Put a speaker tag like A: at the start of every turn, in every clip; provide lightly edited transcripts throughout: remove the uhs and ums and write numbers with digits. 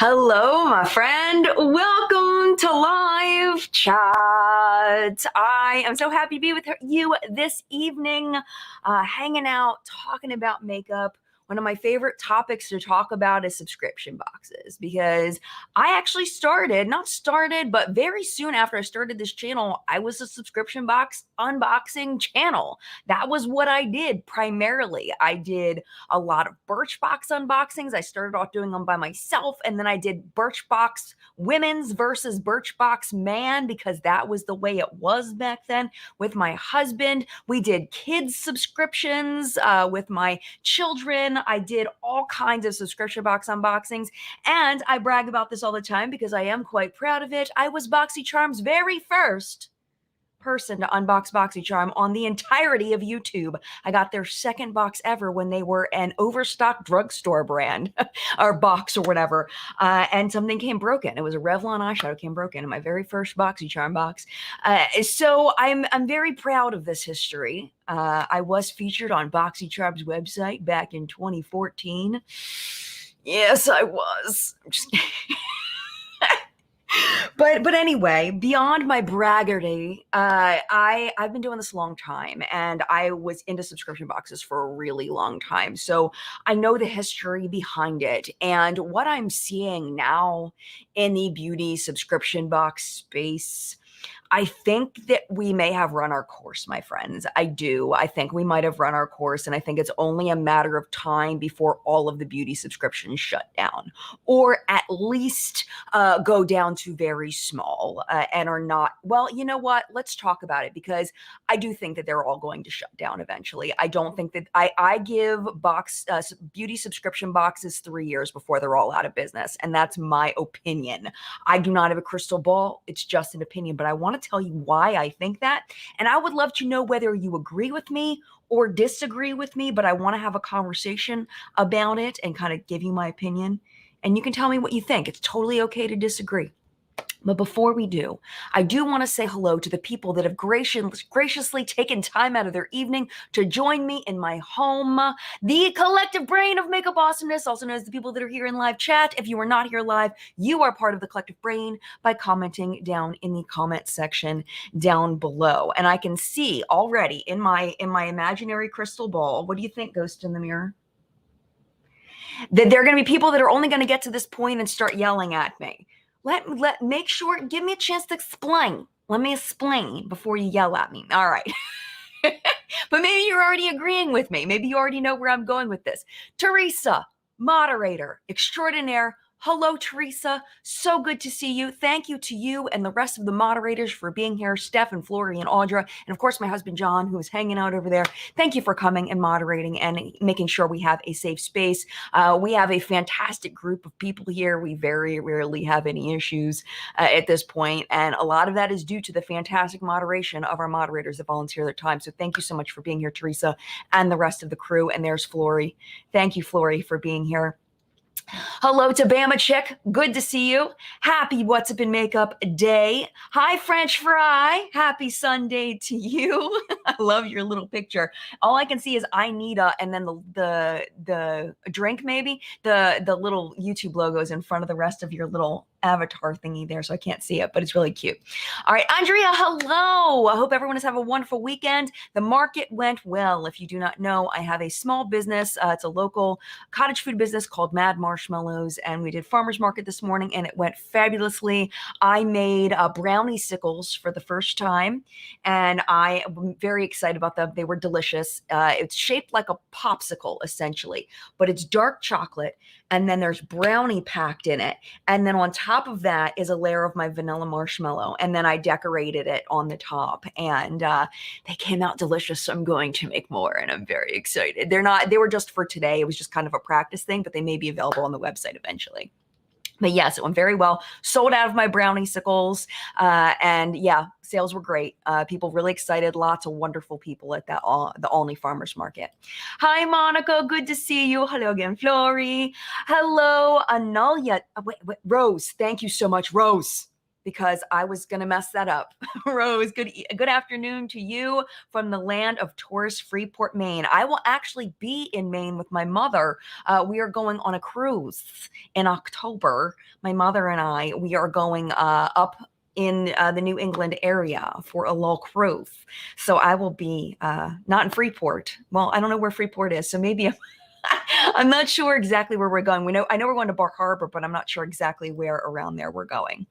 A: Hello, my friend. Welcome to Live Chat. I am so happy to be with you this evening, hanging out, talking about makeup. One of my favorite topics to talk about is subscription boxes because I actually but very soon after I started this channel, I was a subscription box unboxing channel. That was what I did primarily. I did a lot of Birchbox unboxings. I started off doing them by myself, and then I did Birchbox women's versus Birchbox man because that was the way it was back then with my husband. We did kids subscriptions with my children. I did all kinds of subscription box unboxings, and I brag about this all the time because I am quite proud of it. I was BoxyCharm's very first person to unbox BoxyCharm on the entirety of YouTube. I got their second box ever when they were an overstocked drugstore brand or box or whatever, and something came broken. It was a Revlon eyeshadow came broken in my very first BoxyCharm box. So I'm very proud of this history. I was featured on BoxyCharm's website back in 2014. Yes, I was. I'm just kidding. But anyway, beyond my braggarty, I've been doing this a long time, and I was into subscription boxes for a really long time. So I know the history behind it, and what I'm seeing now in the beauty subscription box space. I think that we may have run our course, my friends. I do. I think we might have run our course, and I think it's only a matter of time before all of the beauty subscriptions shut down, or at least go down to very small and are not. Well, you know what? Let's talk about it because I do think that they're all going to shut down eventually. I don't think that I give beauty subscription boxes 3 years before they're all out of business, and that's my opinion. I do not have a crystal ball. It's just an opinion, but I want to tell you why I think that. And I would love to know whether you agree with me or disagree with me, but I want to have a conversation about it and kind of give you my opinion. And you can tell me what you think. It's totally okay to disagree. But before we do, I do want to say hello to the people that have graciously taken time out of their evening to join me in my home. The collective brain of makeup awesomeness, also known as the people that are here in live chat. If you are not here live, you are part of the collective brain by commenting down in the comment section down below. And I can see already in my imaginary crystal ball, what do you think, Ghost in the Mirror? That there are going to be people that are only going to get to this point and start yelling at me. Make sure, give me a chance to explain. Let me explain before you yell at me. All right. But maybe you're already agreeing with me. Maybe you already know where I'm going with this. Teresa, moderator extraordinaire. Hello, Teresa. So good to see you. Thank you to you and the rest of the moderators for being here, Steph and Flory and Audra, and of course my husband John, who is hanging out over there. Thank you for coming and moderating and making sure we have a safe space. We have a fantastic group of people here. We very rarely have any issues at this point, and a lot of that is due to the fantastic moderation of our moderators that volunteer their time. So thank you so much for being here, Teresa, and the rest of the crew. And there's Flory. Thank you, Flory, for being here. Hello to Bama Chick. Good to see you. Happy What's Up in Makeup Day. Hi, French Fry. Happy Sunday to you. I love your little picture. All I can see is I need a, and then the drink, maybe the little YouTube logos in front of the rest of your little avatar thingy there, so I can't see it, but it's really cute. All right, Andrea, hello. I hope everyone is having a wonderful weekend. The market went well. If you do not know, I have a small business. It's a local cottage food business called Mad Marshmallows, and we did farmers market this morning, and it went fabulously. I made brownie sickles for the first time, and I am very excited about them. They were delicious. It's shaped like a popsicle, essentially, but it's dark chocolate, and then there's brownie packed in it. And then on top of that is a layer of my vanilla marshmallow. And then I decorated it on the top, and they came out delicious. So I'm going to make more, and I'm very excited. They were just for today. It was just kind of a practice thing, but they may be available on the website eventually. But yes, it went very well. Sold out of my brownie sickles. And yeah, sales were great. People really excited. Lots of wonderful people at the Olney Farmers Market. Hi, Monica. Good to see you. Hello again, Flory. Hello, Analia. Wait, Rose. Thank you so much, Rose. because I was going to mess that up. Rose, good afternoon to you from the land of tourist Freeport, Maine. I will actually be in Maine with my mother. We are going on a cruise in October. My mother and I, we are going up in the New England area for a little cruise. So I will be not in Freeport. Well, I don't know where Freeport is, so maybe I'm not sure exactly where we're going. I know we're going to Bar Harbor, but I'm not sure exactly where around there we're going.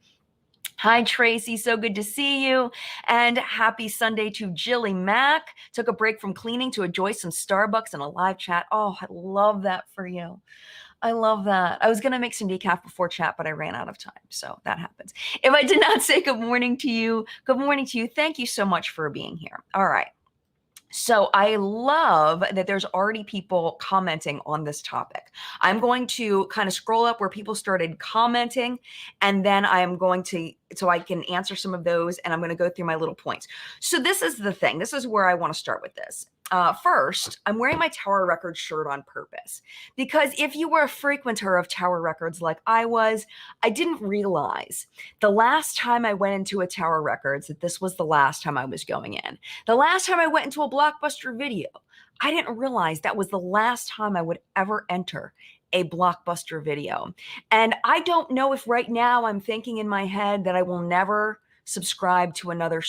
A: Hi, Tracy. So good to see you. And happy Sunday to Jilly Mack. Took a break from cleaning to enjoy some Starbucks and a live chat. Oh, I love that for you. I love that. I was going to make some decaf before chat, but I ran out of time. So that happens. If I did not say good morning to you, good morning to you. Thank you so much for being here. All right. So I love that there's already people commenting on this topic. I'm going to kind of scroll up where people started commenting, and then I am going to, so I can answer some of those, and I'm going to go through my little points. So this is the thing. This is where I want to start with this. First, I'm wearing my Tower Records shirt on purpose because if you were a frequenter of Tower Records like I was, I didn't realize the last time I went into a Tower Records that this was the last time I was going in. The last time I went into a Blockbuster Video, I didn't realize that was the last time I would ever enter a Blockbuster Video. And I don't know if right now I'm thinking in my head that I will never subscribe to another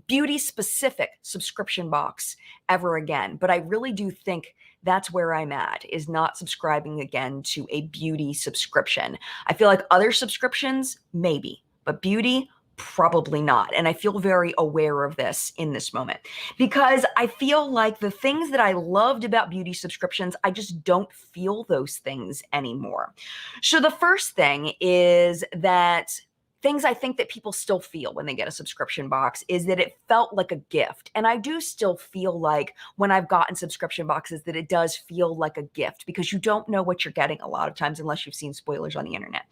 A: beauty specific subscription box ever again. But I really do think that's where I'm at, is not subscribing again to a beauty subscription. I feel like other subscriptions, maybe, but beauty, probably not. And I feel very aware of this in this moment because I feel like the things that I loved about beauty subscriptions, I just don't feel those things anymore. So the first thing is that things I think that people still feel when they get a subscription box is that it felt like a gift. And I do still feel like when I've gotten subscription boxes that it does feel like a gift because you don't know what you're getting a lot of times unless you've seen spoilers on the internet.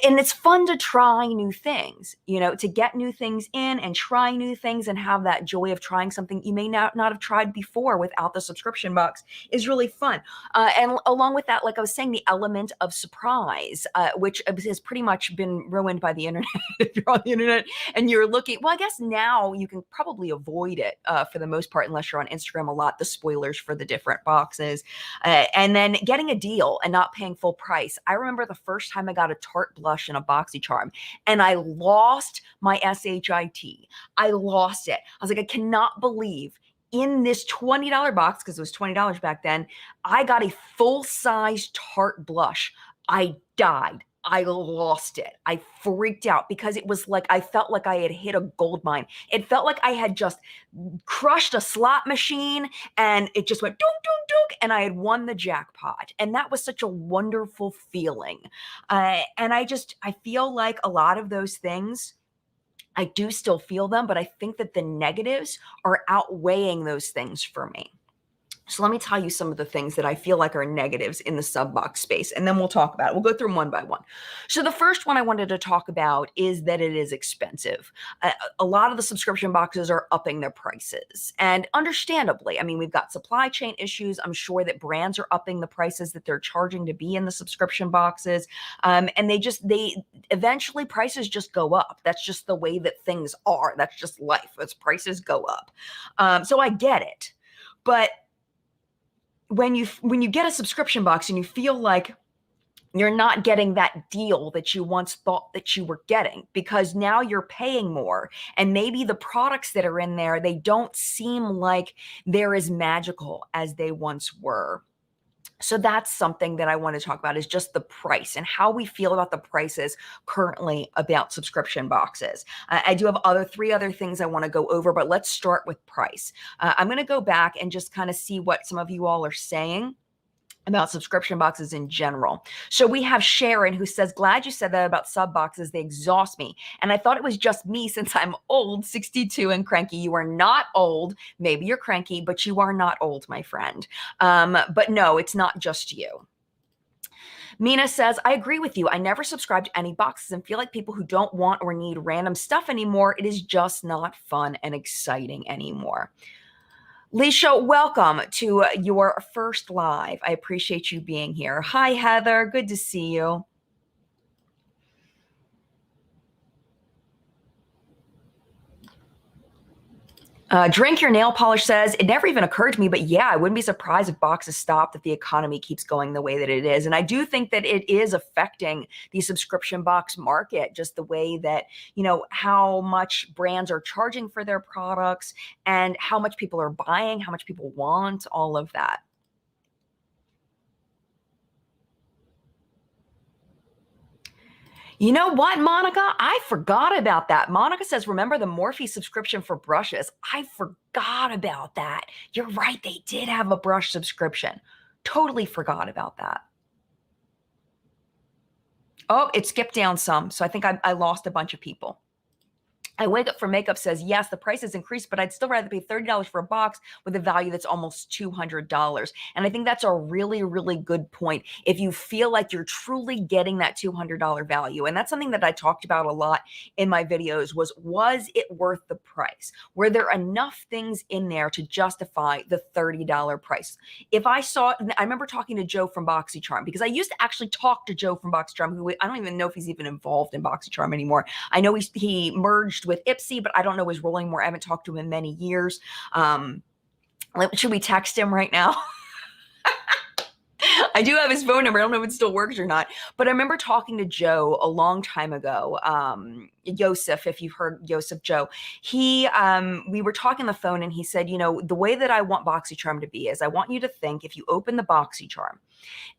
A: And it's fun to try new things, to get new things in and try new things and have that joy of trying something you may not have tried before without the subscription box is really fun. And along with that, like I was saying, the element of surprise, which has pretty much been ruined by the internet. If you're on the internet and you're looking, well, I guess now you can probably avoid it for the most part, unless you're on Instagram a lot, the spoilers for the different boxes. And then getting a deal and not paying full price. I remember the first time I got a Tarte blush and a BoxyCharm and I lost my SHIT. I lost it. I was like, I cannot believe in this $20 box, because it was $20 back then, I got a full-size Tarte blush. I died. I lost it. I freaked out because it was like I felt like I had hit a gold mine. It felt like I had just crushed a slot machine and it just went dunk, dunk, dunk, and I had won the jackpot. And that was such a wonderful feeling. And I feel like a lot of those things, I do still feel them, but I think that the negatives are outweighing those things for me. So let me tell you some of the things that I feel like are negatives in the sub box space, and then we'll talk about it. We'll go through them one by one. So the first one I wanted to talk about is that it is expensive. A lot of the subscription boxes are upping their prices, and understandably. I mean, we've got supply chain issues. I'm sure that brands are upping the prices that they're charging to be in the subscription boxes, and they eventually prices just go up. That's just the way that things are. That's just life. As prices go up. So I get it, but when you get a subscription box and you feel like you're not getting that deal that you once thought that you were getting because now you're paying more and maybe the products that are in there, they don't seem like they're as magical as they once were. So that's something that I want to talk about is just the price and how we feel about the prices currently about subscription boxes. I do have three other things I want to go over, but let's start with price. I'm going to go back and just kind of see what some of you all are saying about subscription boxes in general. So we have Sharon who says, glad you said that about sub boxes. They exhaust me. And I thought it was just me since I'm old, 62 and cranky. You are not old. Maybe you're cranky, but you are not old, my friend. But no, it's not just you. Mina says, I agree with you. I never subscribe to any boxes and feel like people who don't want or need random stuff anymore, it is just not fun and exciting anymore. Leisha, welcome to your first live. I appreciate you being here. Hi, Heather. Good to see you. Drink Your Nail Polish says, it never even occurred to me, but yeah, I wouldn't be surprised if boxes stopped if the economy keeps going the way that it is. And I do think that it is affecting the subscription box market, just the way that, how much brands are charging for their products and how much people are buying, how much people want, all of that. You know what, Monica? I forgot about that. Monica says, remember the Morphe subscription for brushes? I forgot about that. You're right. They did have a brush subscription. Totally forgot about that. Oh, it skipped down some. So I think I lost a bunch of people. I Wake Up for Makeup says, yes, the price has increased, but I'd still rather pay $30 for a box with a value that's almost $200. And I think that's a really, really good point. If you feel like you're truly getting that $200 value, and that's something that I talked about a lot in my videos, was it worth the price? Were there enough things in there to justify the $30 price? If I remember talking to Joe from BoxyCharm, because I used to actually talk to Joe from BoxyCharm, who I don't even know if he's even involved in BoxyCharm anymore. I know he merged with Ipsy, but I don't know his role anymore. I haven't talked to him in many years. Should we text him right now? I do have his phone number. I don't know if it still works or not. But I remember talking to Joe a long time ago. Yosef, if you've heard Yosef Joe, we were talking on the phone and he said, the way that I want BoxyCharm to be is I want you to think, if you open the BoxyCharm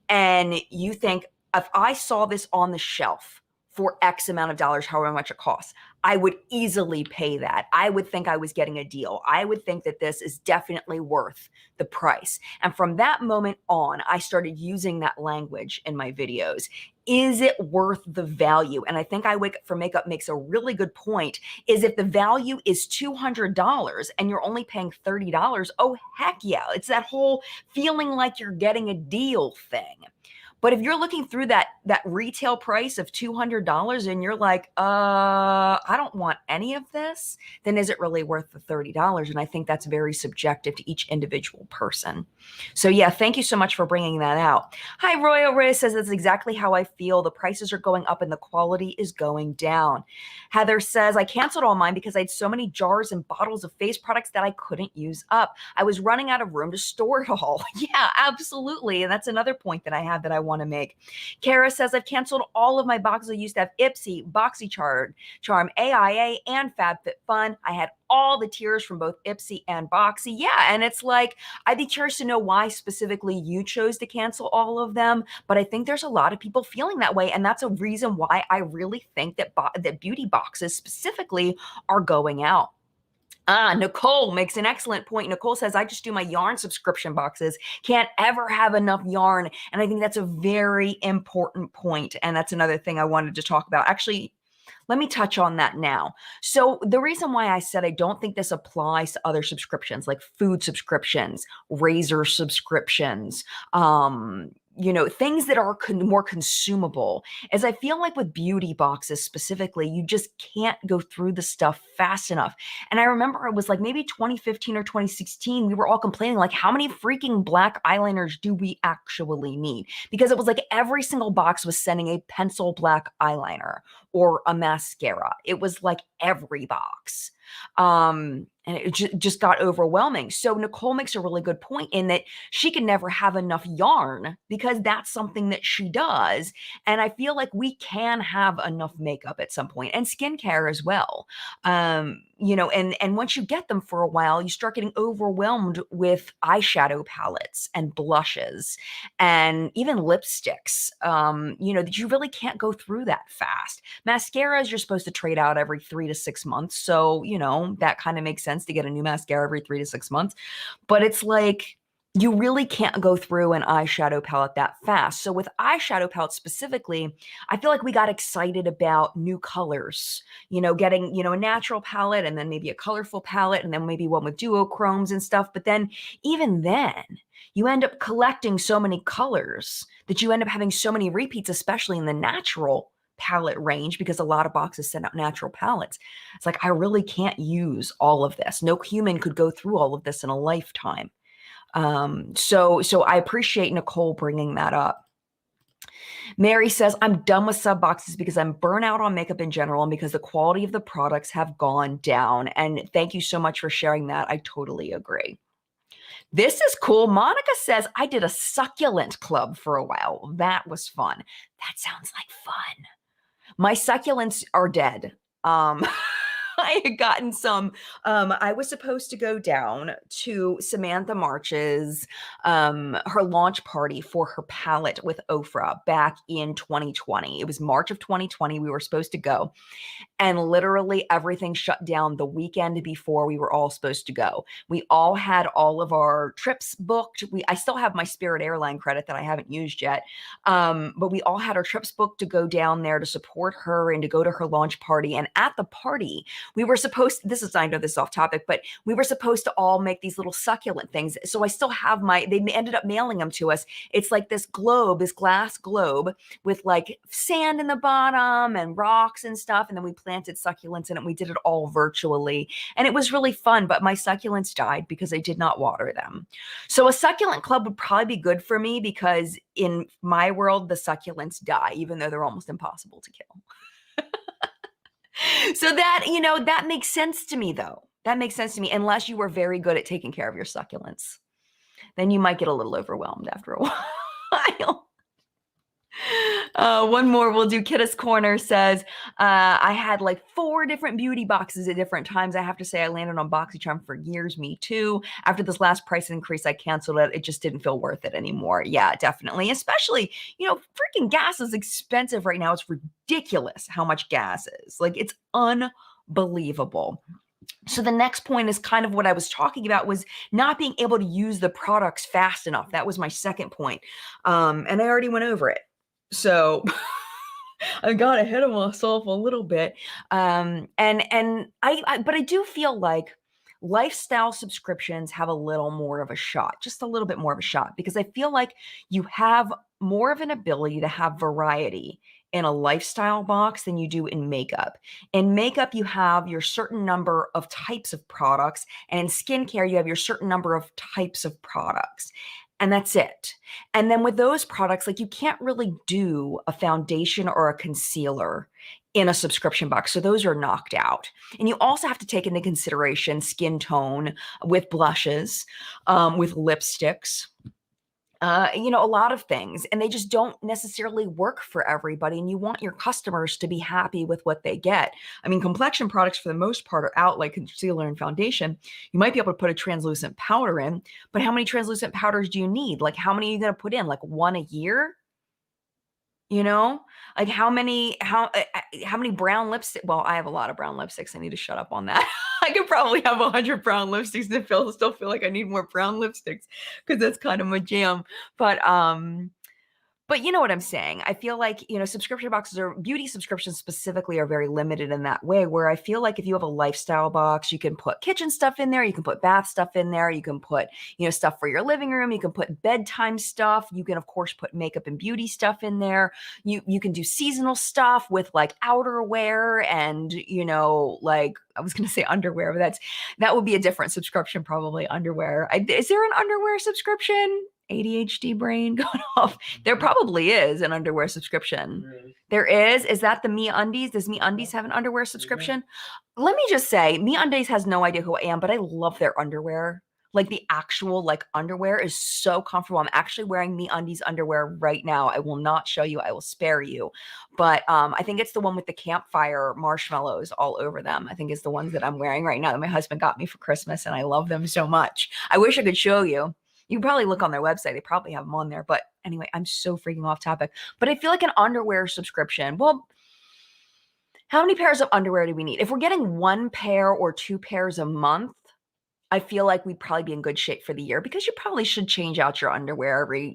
A: and you think, if I saw this on the shelf for X amount of dollars, however much it costs, I would easily pay that. I would think I was getting a deal. I would think that this is definitely worth the price. And from that moment on, I started using that language in my videos. Is it worth the value? And I think I Wake Up for Makeup makes a really good point, is if the value is $200 and you're only paying $30, oh, heck yeah. It's that whole feeling like you're getting a deal thing. But if you're looking through that retail price of $200 and you're like, I don't want any of this, then is it really worth the $30? And I think that's very subjective to each individual person. So yeah, thank you so much for bringing that out. Hi, Royal Ray says, that's exactly how I feel. The prices are going up and the quality is going down. Heather says, I canceled all mine because I had so many jars and bottles of face products that I couldn't use up. I was running out of room to store it all. Yeah, absolutely. And that's another point that I have that I want to make. Kara says, I've canceled all of my boxes. I used to have Ipsy, BoxyCharm, AIA, and FabFitFun. I had all the tiers from both Ipsy and Boxy. Yeah, and it's like, I'd be curious to know why specifically you chose to cancel all of them, but I think there's a lot of people feeling that way, and that's a reason why I really think that beauty boxes specifically are going out. Nicole makes an excellent point. Nicole says, I just do my yarn subscription boxes. Can't ever have enough yarn. And I think that's a very important point. And that's another thing I wanted to talk about. Actually, let me touch on that now. So the reason why I said I don't think this applies to other subscriptions, like food subscriptions, razor subscriptions, things that are more consumable, is I feel like with beauty boxes specifically, you just can't go through the stuff fast enough. And I remember it was like maybe 2015 or 2016, we were all complaining like, how many freaking black eyeliners do we actually need? Because it was like every single box was sending a pencil black eyeliner or a mascara. It was like every box. And it just got overwhelming. So Nicole makes a really good point in that she can never have enough yarn because that's something that she does. And I feel like we can have enough makeup at some point, and skincare as well. And once you get them for a while, you start getting overwhelmed with eyeshadow palettes and blushes and even lipsticks, that you really can't go through that fast. Mascaras, you're supposed to trade out every 3 to 6 months. So, that kind of makes sense to get a new mascara every 3 to 6 months. But it's like, you really can't go through an eyeshadow palette that fast. So with eyeshadow palettes specifically, I feel like we got excited about new colors, getting, a natural palette and then maybe a colorful palette and then maybe one with duochromes and stuff. But then even then, you end up collecting so many colors that you end up having so many repeats, especially in the natural palette range, because a lot of boxes send out natural palettes. It's like, I really can't use all of this. No human could go through all of this in a lifetime. So I appreciate Nicole bringing that up. Mary says, I'm done with sub boxes because I'm burnt out on makeup in general and because the quality of the products have gone down. And thank you so much for sharing that. I totally agree. This is cool. Monica says, I did a succulent club for a while. That was fun. That sounds like fun. My succulents are dead. I had gotten some. I was supposed to go down to Samantha March's her launch party for her palette with Ofra back in 2020. It was March of 2020. We were supposed to go, and literally everything shut down the weekend before we were all supposed to go. We all had all of our trips booked. I still have my Spirit Airline credit that I haven't used yet, but we all had our trips booked to go down there to support her and to go to her launch party. And at the party, we were supposed, this is, I know this is off topic, but we were supposed to all make these little succulent things. So I still have they ended up mailing them to us. It's like this globe, this glass globe with like sand in the bottom and rocks and stuff. And then we planted succulents in it. We did it all virtually. And it was really fun, but my succulents died because I did not water them. So a succulent club would probably be good for me because in my world, the succulents die, even though they're almost impossible to kill. So that, that makes sense to me, though. That makes sense to me, unless you were very good at taking care of your succulents. Then you might get a little overwhelmed after a while. One more we'll do. Kidda's Corner says, I had like 4 different beauty boxes at different times. I have to say I landed on BoxyCharm for years. Me too. After this last price increase, I canceled it. It just didn't feel worth it anymore. Yeah, definitely. Especially, freaking gas is expensive right now. It's ridiculous how much gas is. Like, it's unbelievable. So the next point is kind of what I was talking about, was not being able to use the products fast enough. That was my second point. And I already went over it. So I got ahead of myself a little bit. But I do feel like lifestyle subscriptions have a little more of a shot, just a little bit more of a shot, because I feel like you have more of an ability to have variety in a lifestyle box than you do in makeup. In makeup, you have your certain number of types of products, and in skincare, you have your certain number of types of products. And that's it. And then with those products, like, you can't really do a foundation or a concealer in a subscription box. So those are knocked out. And you also have to take into consideration skin tone with blushes, with lipsticks, a lot of things, and they just don't necessarily work for everybody. And you want your customers to be happy with what they get. I mean, complexion products for the most part are out, like concealer and foundation. You might be able to put a translucent powder in, but how many translucent powders do you need? Like, how many are you going to put in? Like, 1 a year? Like, how many brown lipstick? Well, I have a lot of brown lipsticks. I need to shut up on that. I could probably have 100 brown lipsticks and still feel like I need more brown lipsticks, because that's kind of my jam. But you know what I'm saying? I feel like, subscription boxes, or beauty subscriptions specifically, are very limited in that way, where I feel like if you have a lifestyle box, you can put kitchen stuff in there, you can put bath stuff in there, you can put, stuff for your living room, you can put bedtime stuff, you can, of course, put makeup and beauty stuff in there. You can do seasonal stuff with like outerwear and, like, I was going to say underwear, but that would be a different subscription, probably underwear. Is there an underwear subscription? ADHD brain going off. There probably is an underwear subscription. There is. Is that the Me Undies? Does Me Undies have an underwear subscription? Let me just say, Me Undies has no idea who I am, but I love their underwear. Like, the actual underwear is so comfortable. I'm actually wearing Me Undies underwear right now. I will not show you. I will spare you. But I think it's the one with the campfire marshmallows all over them. I think it's the ones that I'm wearing right now that my husband got me for Christmas, and I love them so much. I wish I could show you. You can probably look on their website. They probably have them on there. But anyway, I'm so freaking off topic. But I feel like an underwear subscription. Well, how many pairs of underwear do we need? If we're getting 1 pair or 2 pairs a month, I feel like we'd probably be in good shape for the year, because you probably should change out your underwear every,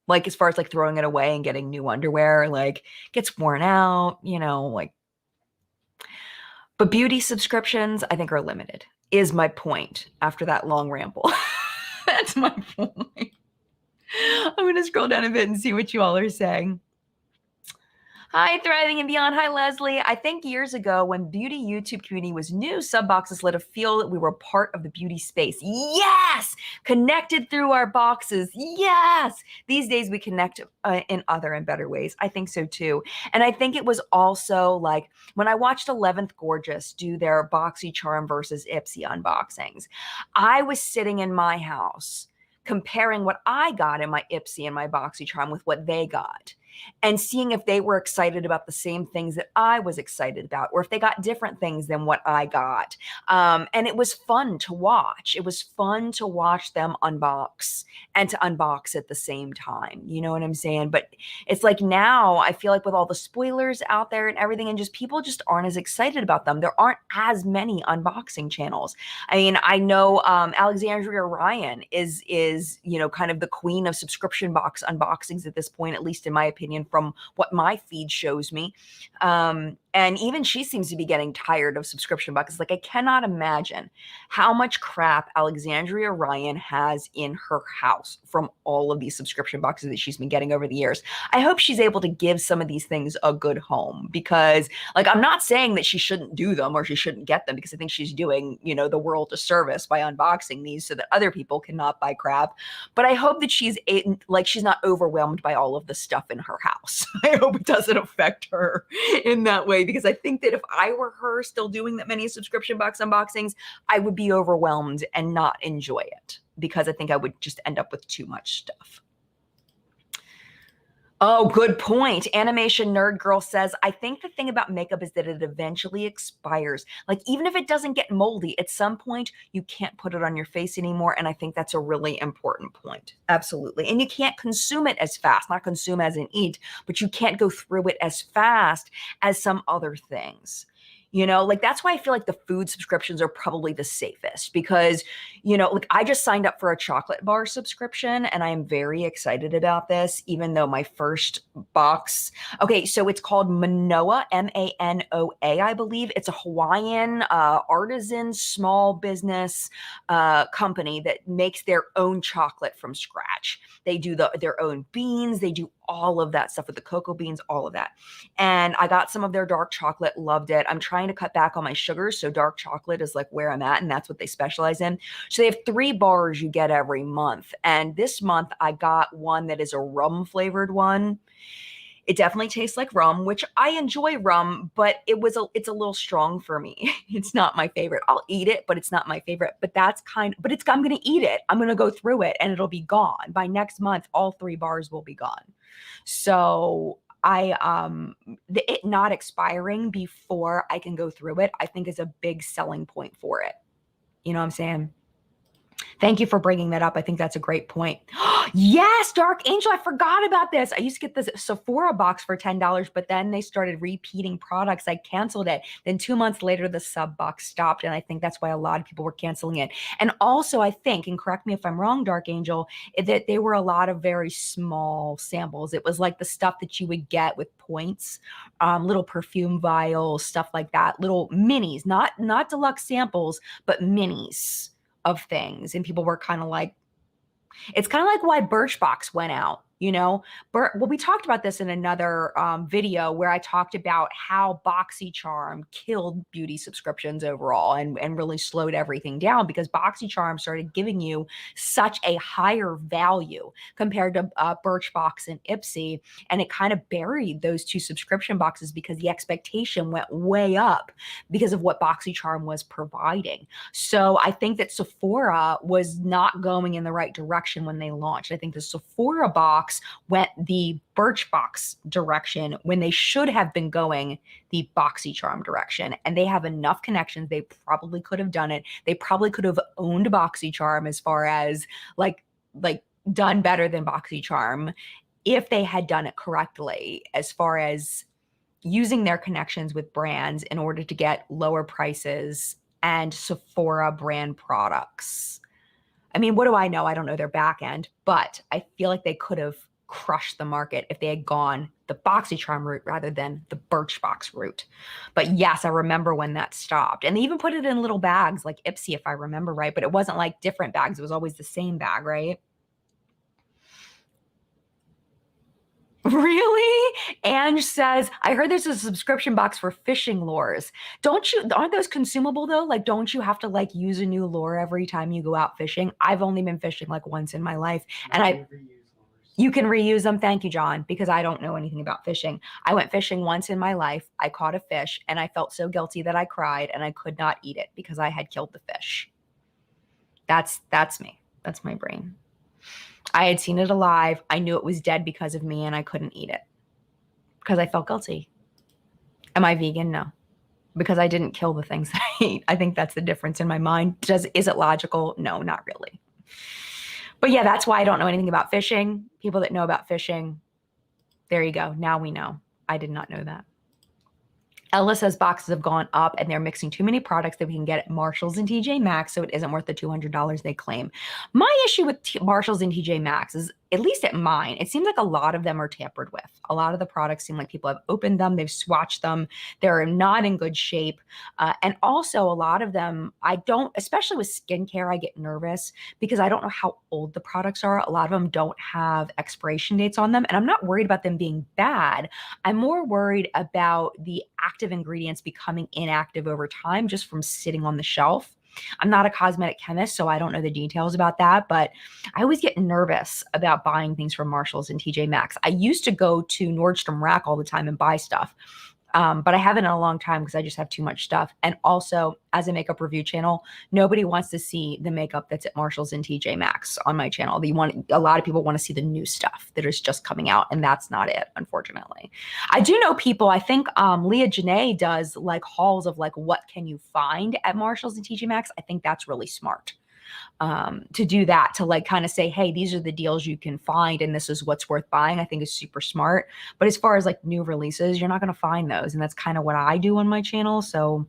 A: like, as far as like throwing it away and getting new underwear, like, gets worn out, like. But beauty subscriptions, I think, are limited, is my point after that long ramble. That's my point. I'm going to scroll down a bit and see what you all are saying. Hi, Thriving and Beyond. Hi, Leslie. I think years ago, when beauty YouTube community was new, sub boxes let us feel that we were part of the beauty space. Yes! Connected through our boxes. Yes! These days we connect in other and better ways. I think so too. And I think it was also like when I watched 11th Gorgeous do their BoxyCharm versus Ipsy unboxings, I was sitting in my house comparing what I got in my Ipsy and my BoxyCharm with what they got and seeing if they were excited about the same things that I was excited about, or if they got different things than what I got. And it was fun to watch. It was fun to watch them unbox and to unbox at the same time. You know what I'm saying? But it's like now I feel like with all the spoilers out there and everything, and just people just aren't as excited about them. There aren't as many unboxing channels. I mean, I know Alexandria Ryan is kind of the queen of subscription box unboxings at this point, at least in my opinion, from what my feed shows me. And even she seems to be getting tired of subscription boxes. Like I cannot imagine how much crap Alexandria Ryan has in her house from all of these subscription boxes that she's been getting over the years. I hope she's able to give some of these things a good home because like I'm not saying that she shouldn't do them or she shouldn't get them because I think she's doing, the world a service by unboxing these so that other people cannot buy crap. But I hope that she's not overwhelmed by all of the stuff in her house. I hope it doesn't affect her in that way because I think that if I were her still doing that many subscription box unboxings, I would be overwhelmed and not enjoy it because I think I would just end up with too much stuff. Oh, good point. Animation Nerd Girl says, I think the thing about makeup is that it eventually expires. Like, even if it doesn't get moldy, at some point, you can't put it on your face anymore. And I think that's a really important point. Absolutely. And you can't consume it as fast, not consume as in eat, but you can't go through it as fast as some other things. Like that's why I feel like the food subscriptions are probably the safest because, like I just signed up for a chocolate bar subscription and I am very excited about this, even though my first box, okay, so it's called Manoa, Manoa, I believe. It's a Hawaiian artisan small business company that makes their own chocolate from scratch. They do their own beans. They do all of that stuff with the cocoa beans, all of that. And I got some of their dark chocolate, loved it. I'm trying to cut back on my sugars. So dark chocolate is like where I'm at, and that's what they specialize in. So they have 3 bars you get every month. And this month I got one that is a rum flavored one. It definitely tastes like rum, which I enjoy rum, but it's a little strong for me. It's not my favorite. I'll eat it, but it's not my favorite. But I'm going to eat it. I'm going to go through it and it'll be gone. By next month, all 3 bars will be gone. So it not expiring before I can go through it, I think is a big selling point for it. You know what I'm saying? Thank you for bringing that up. I think that's a great point. Yes, Dark Angel. I forgot about this. I used to get this Sephora box for $10, but then they started repeating products. I canceled it. Then 2 months later, the sub box stopped. And I think that's why a lot of people were canceling it. And also, I think, and correct me if I'm wrong, Dark Angel, that they were a lot of very small samples. It was like the stuff that you would get with points, little perfume vials, stuff like that, little minis, not deluxe samples, but minis of things. And people were kind of like, it's kind of like why Birchbox went out, well, we talked about this in another video where I talked about how BoxyCharm killed beauty subscriptions overall and really slowed everything down because BoxyCharm started giving you such a higher value compared to Birchbox and Ipsy. And it kind of buried those 2 subscription boxes because the expectation went way up because of what BoxyCharm was providing. So I think that Sephora was not going in the right direction when they launched. I think the Sephora box went the Birchbox direction when they should have been going the BoxyCharm direction. And they have enough connections. They probably could have done it. They probably could have owned BoxyCharm as far as like done better than BoxyCharm if they had done it correctly as far as using their connections with brands in order to get lower prices and Sephora brand products. I mean, what do I know? I don't know their back end, but I feel like they could have crushed the market if they had gone the BoxyCharm route rather than the Birchbox route. But yes, I remember when that stopped. And they even put it in little bags like Ipsy, if I remember right, but it wasn't like different bags. It was always the same bag, right? Really? Ange says, I heard there's a subscription box for fishing lures. Don't you, aren't those consumable though? Like, don't you have to like use a new lure every time you go out fishing? I've only been fishing like once in my life. And you can reuse them. Thank you, John, because I don't know anything about fishing. I went fishing once in my life. I caught a fish and I felt so guilty that I cried and I could not eat it because I had killed the fish. That's me. That's my brain. I had seen it alive. I knew it was dead because of me and I couldn't eat it because I felt guilty. Am I vegan? No, because I didn't kill the things that I ate. I think that's the difference in my mind. Is it logical? No, not really. But yeah, that's why I don't know anything about fishing. People that know about fishing, there you go. Now we know. I did not know that. Ella says boxes have gone up and they're mixing too many products that we can get at Marshalls and TJ Maxx, so it isn't worth the $200 they claim. My issue with Marshalls and TJ Maxx is, at least at mine, it seems like a lot of them are tampered with. A lot of the products seem like people have opened them, they've swatched them, they're not in good shape. And also a lot of them, I don't, especially with skincare, I get nervous because I don't know how old the products are. A lot of them don't have expiration dates on them. And I'm not worried about them being bad. I'm more worried about the active ingredients becoming inactive over time just from sitting on the shelf. I'm not a cosmetic chemist, so I don't know the details about that, but I always get nervous about buying things from Marshalls and TJ Maxx. I used to go to Nordstrom Rack all the time and buy stuff. But I haven't in a long time because I just have too much stuff. And also, as a makeup review channel, nobody wants to see the makeup that's at Marshalls and TJ Maxx on my channel. A lot of people want to see the new stuff that is just coming out, and that's not it, unfortunately. I do know people, I think Leah Janae does like hauls of like what can you find at Marshalls and TJ Maxx. I think that's really smart. To do that, to like kind of say, hey, these are the deals you can find and this is what's worth buying, I think is super smart. But as far as like new releases, you're not going to find those. And that's kind of what I do on my channel. So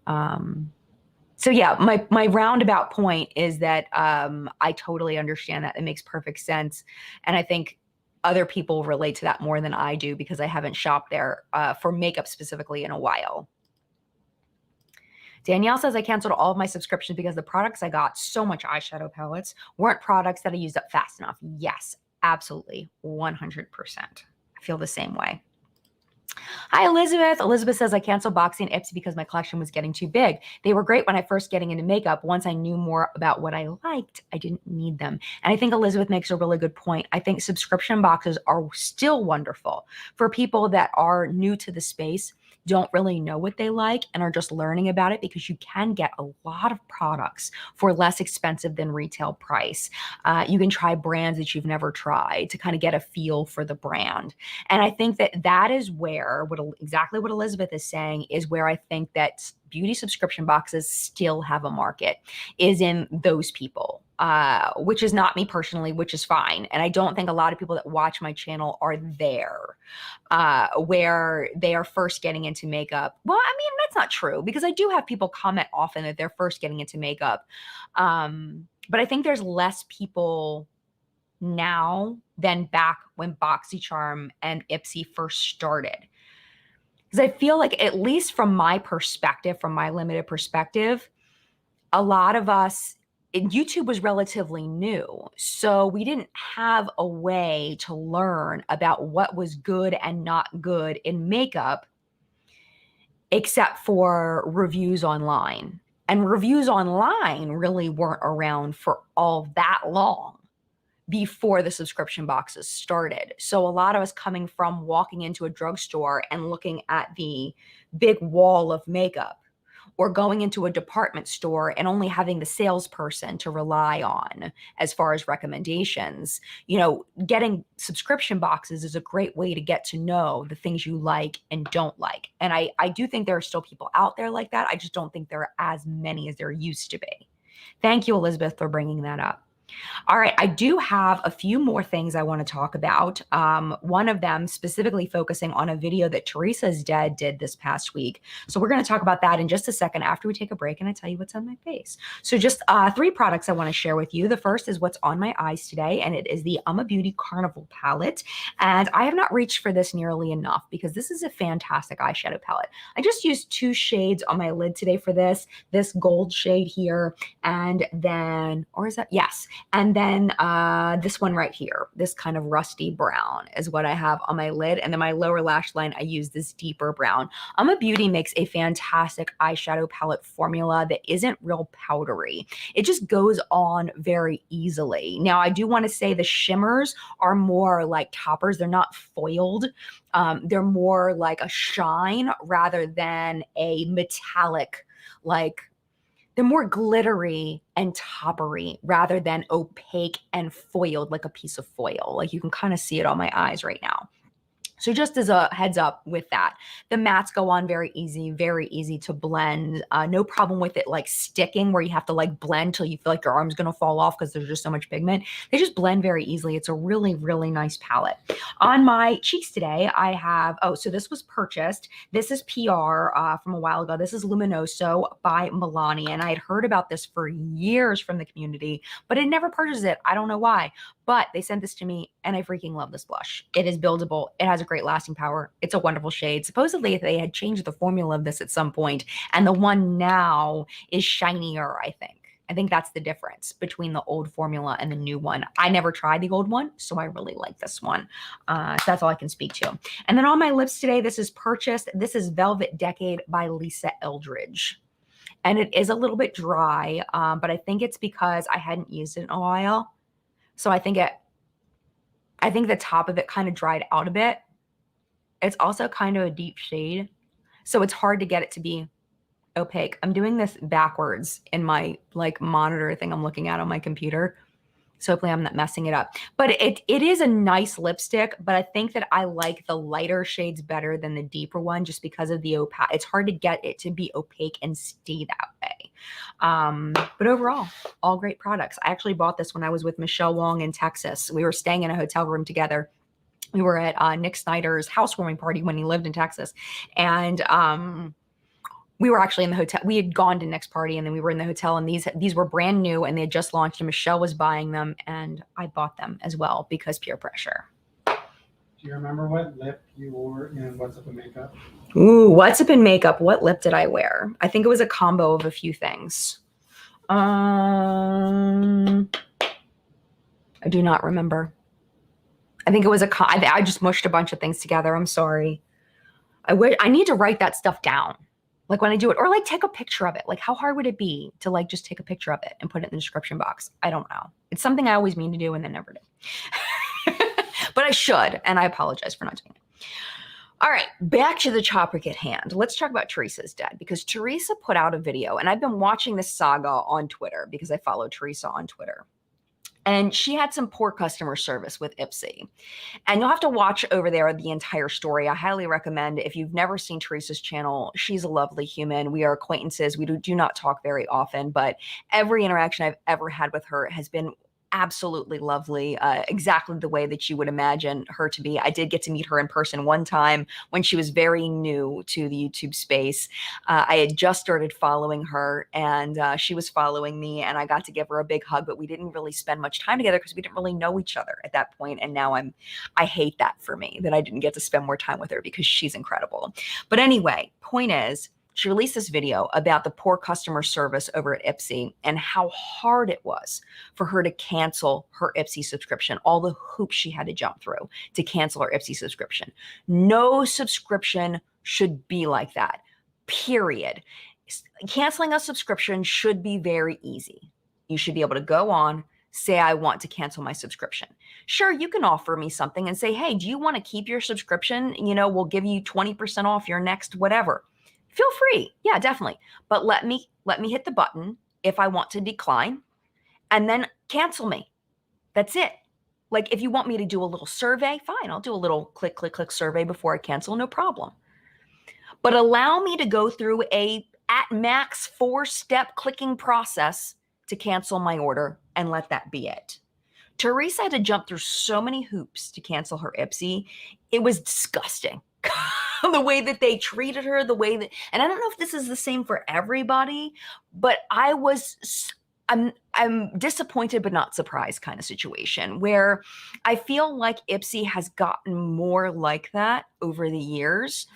A: yeah, my roundabout point is that I totally understand that. It makes perfect sense. And I think other people relate to that more than I do because I haven't shopped there for makeup specifically in a while. Danielle says, I canceled all of my subscriptions because the products I got, so much eyeshadow palettes, weren't products that I used up fast enough. Yes, absolutely. 100%. I feel the same way. Hi, Elizabeth. Elizabeth says, I canceled Boxy and Ipsy because my collection was getting too big. They were great when I first getting into makeup. Once I knew more about what I liked, I didn't need them. And I think Elizabeth makes a really good point. I think subscription boxes are still wonderful for people that are new to the space, don't really know what they like, and are just learning about it, because you can get a lot of products for less expensive than retail price. You can try brands that you've never tried to kind of get a feel for the brand. And I think that is where exactly what Elizabeth is saying is where I think that beauty subscription boxes still have a market, is in those people, which is not me personally, which is fine. And I don't think a lot of people that watch my channel are there, where they are first getting into makeup. Well, I mean, that's not true, because I do have people comment often that they're first getting into makeup. But I think there's less people now than back when BoxyCharm and Ipsy first started. Because I feel like, at least from my perspective, from my limited perspective, a lot of us, YouTube was relatively new. So we didn't have a way to learn about what was good and not good in makeup, except for reviews online. And reviews online really weren't around for all that long before the subscription boxes started. So a lot of us coming from walking into a drugstore and looking at the big wall of makeup, or going into a department store and only having the salesperson to rely on as far as recommendations, getting subscription boxes is a great way to get to know the things you like and don't like. And I do think there are still people out there like that. I just don't think there are as many as there used to be. Thank you, Elizabeth, for bringing that up. All right, I do have a few more things I want to talk about. One of them specifically focusing on a video that Teresa's dad did this past week. So we're going to talk about that in just a second after we take a break and I tell you what's on my face. So just 3 products I want to share with you. The first is what's on my eyes today, and it is the Beauty Carnival palette. And I have not reached for this nearly enough because this is a fantastic eyeshadow palette. I just used 2 shades on my lid today for this gold shade here, and then, or is that, yes. And then this one right here, this kind of rusty brown is what I have on my lid. And then my lower lash line, I use this deeper brown. Beauty makes a fantastic eyeshadow palette formula that isn't real powdery. It just goes on very easily. Now, I do want to say the shimmers are more like toppers. They're not foiled. They're more like a shine rather than a metallic, like they're more glittery and toppery rather than opaque and foiled like a piece of foil. Like you can kind of see it on my eyes right now. So just as a heads up with that, the mattes go on very easy to blend. No problem with it like sticking where you have to like blend till you feel like your arm's gonna fall off because there's just so much pigment. They just blend very easily. It's a really, really nice palette. On my cheeks today, I have, so this was purchased. This is PR from a while ago. This is Luminoso by Milani. And I had heard about this for years from the community, but I never purchased it. I don't know why. But they sent this to me and I freaking love this blush. It is buildable. It has a great lasting power. It's a wonderful shade. Supposedly they had changed the formula of this at some point, and the one now is shinier, I think. I think that's the difference between the old formula and the new one. I never tried the old one, so I really like this one. So that's all I can speak to. And then on my lips today, this is purchased. This is Velvet Decade by Lisa Eldridge. And it is a little bit dry, but I think it's because I hadn't used it in a while. So I think the top of it kind of dried out a bit. It's also kind of a deep shade, so it's hard to get it to be opaque. I'm doing this backwards in my like monitor thing I'm looking at on my computer. So hopefully I'm not messing it up. But it is a nice lipstick, but I think that I like the lighter shades better than the deeper one just because of the opaque. It's hard to get it to be opaque and stay that way. But overall, all great products. I actually bought this when I was with Michelle Wong in Texas. We were staying in a hotel room together. We were at Nick Snyder's housewarming party when he lived in Texas. And we were actually in the hotel. We had gone to Nick's party and then we were in the hotel, and these were brand new and they had just launched and Michelle was buying them and I bought them as well because peer pressure.
B: Do you remember what lip you wore in What's Up in Makeup?
A: Ooh, What's Up in Makeup? What lip did I wear? I think it was a combo of a few things. I do not remember. I think it was I just mushed a bunch of things together. I'm sorry. I need to write that stuff down. Like when I do it, or like take a picture of it. Like how hard would it be to like just take a picture of it and put it in the description box? I don't know. It's something I always mean to do and then never do. But I should, and I apologize for not doing it. All right, back to the topic at hand. Let's talk about Teresa's dead, because Teresa put out a video, and I've been watching this saga on Twitter because I follow Teresa on Twitter. And she had some poor customer service with Ipsy. And you'll have to watch over there the entire story. I highly recommend, if you've never seen Teresa's channel, she's a lovely human. We are acquaintances. We do not talk very often, but every interaction I've ever had with her has been absolutely lovely, exactly the way that you would imagine her to be. I did get to meet her in person one time when she was very new to the YouTube space. I had just started following her and she was following me, and I got to give her a big hug, but we didn't really spend much time together because we didn't really know each other at that point. And now I hate that for me, that I didn't get to spend more time with her because she's incredible. But anyway, point is, she released this video about the poor customer service over at Ipsy and how hard it was for her to cancel her Ipsy subscription, all the hoops she had to jump through to cancel her Ipsy subscription. No subscription should be like that, period. Canceling a subscription should be very easy. You should be able to go on, say, I want to cancel my subscription. Sure, you can offer me something and say, hey, do you want to keep your subscription? You know, we'll give you 20% off your next whatever. Feel free. Yeah, definitely. But let me hit the button if I want to decline, and then cancel me. That's it. Like if you want me to do a little survey, fine. I'll do a little click, click, click survey before I cancel. No problem. But allow me to go through a at max 4-step clicking process to cancel my order and let that be it. Teresa had to jump through so many hoops to cancel her Ipsy. It was disgusting. The way that they treated her, the way that, and I don't know if this is the same for everybody, but I'm disappointed but not surprised kind of situation where I feel like Ipsy has gotten more like that over the years,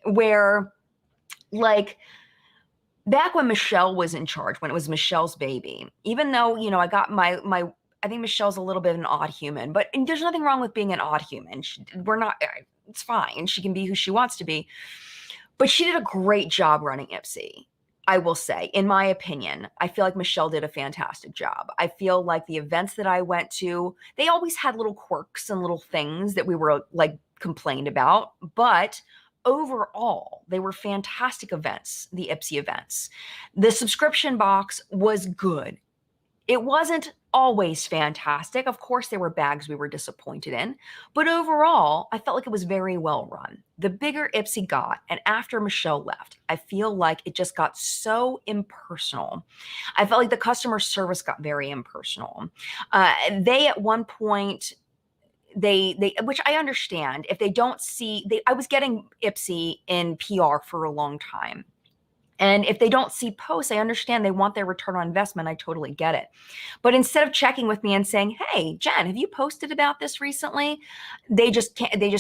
A: where like back when Michelle was in charge, when it was Michelle's baby, even though, you know, I got my I think Michelle's a little bit of an odd human, but and there's nothing wrong with being an odd human. We're not, it's fine. She can be who she wants to be. But she did a great job running Ipsy. I will say, in my opinion, I feel like Michelle did a fantastic job. I feel like the events that I went to, they always had little quirks and little things that we were like complained about, but overall, they were fantastic events, the Ipsy events. The subscription box was good. It wasn't always fantastic. Of course, there were bags we were disappointed in, but overall, I felt like it was very well run. The bigger Ipsy got, and after Michelle left, I feel like it just got so impersonal. I felt like the customer service got very impersonal. They at one point, they which I understand if they don't see they I was getting Ipsy in PR for a long time. And if they don't see posts, I understand they want their return on investment. I totally get it. But instead of checking with me and saying, "Hey, Jen, have you posted about this recently?" They just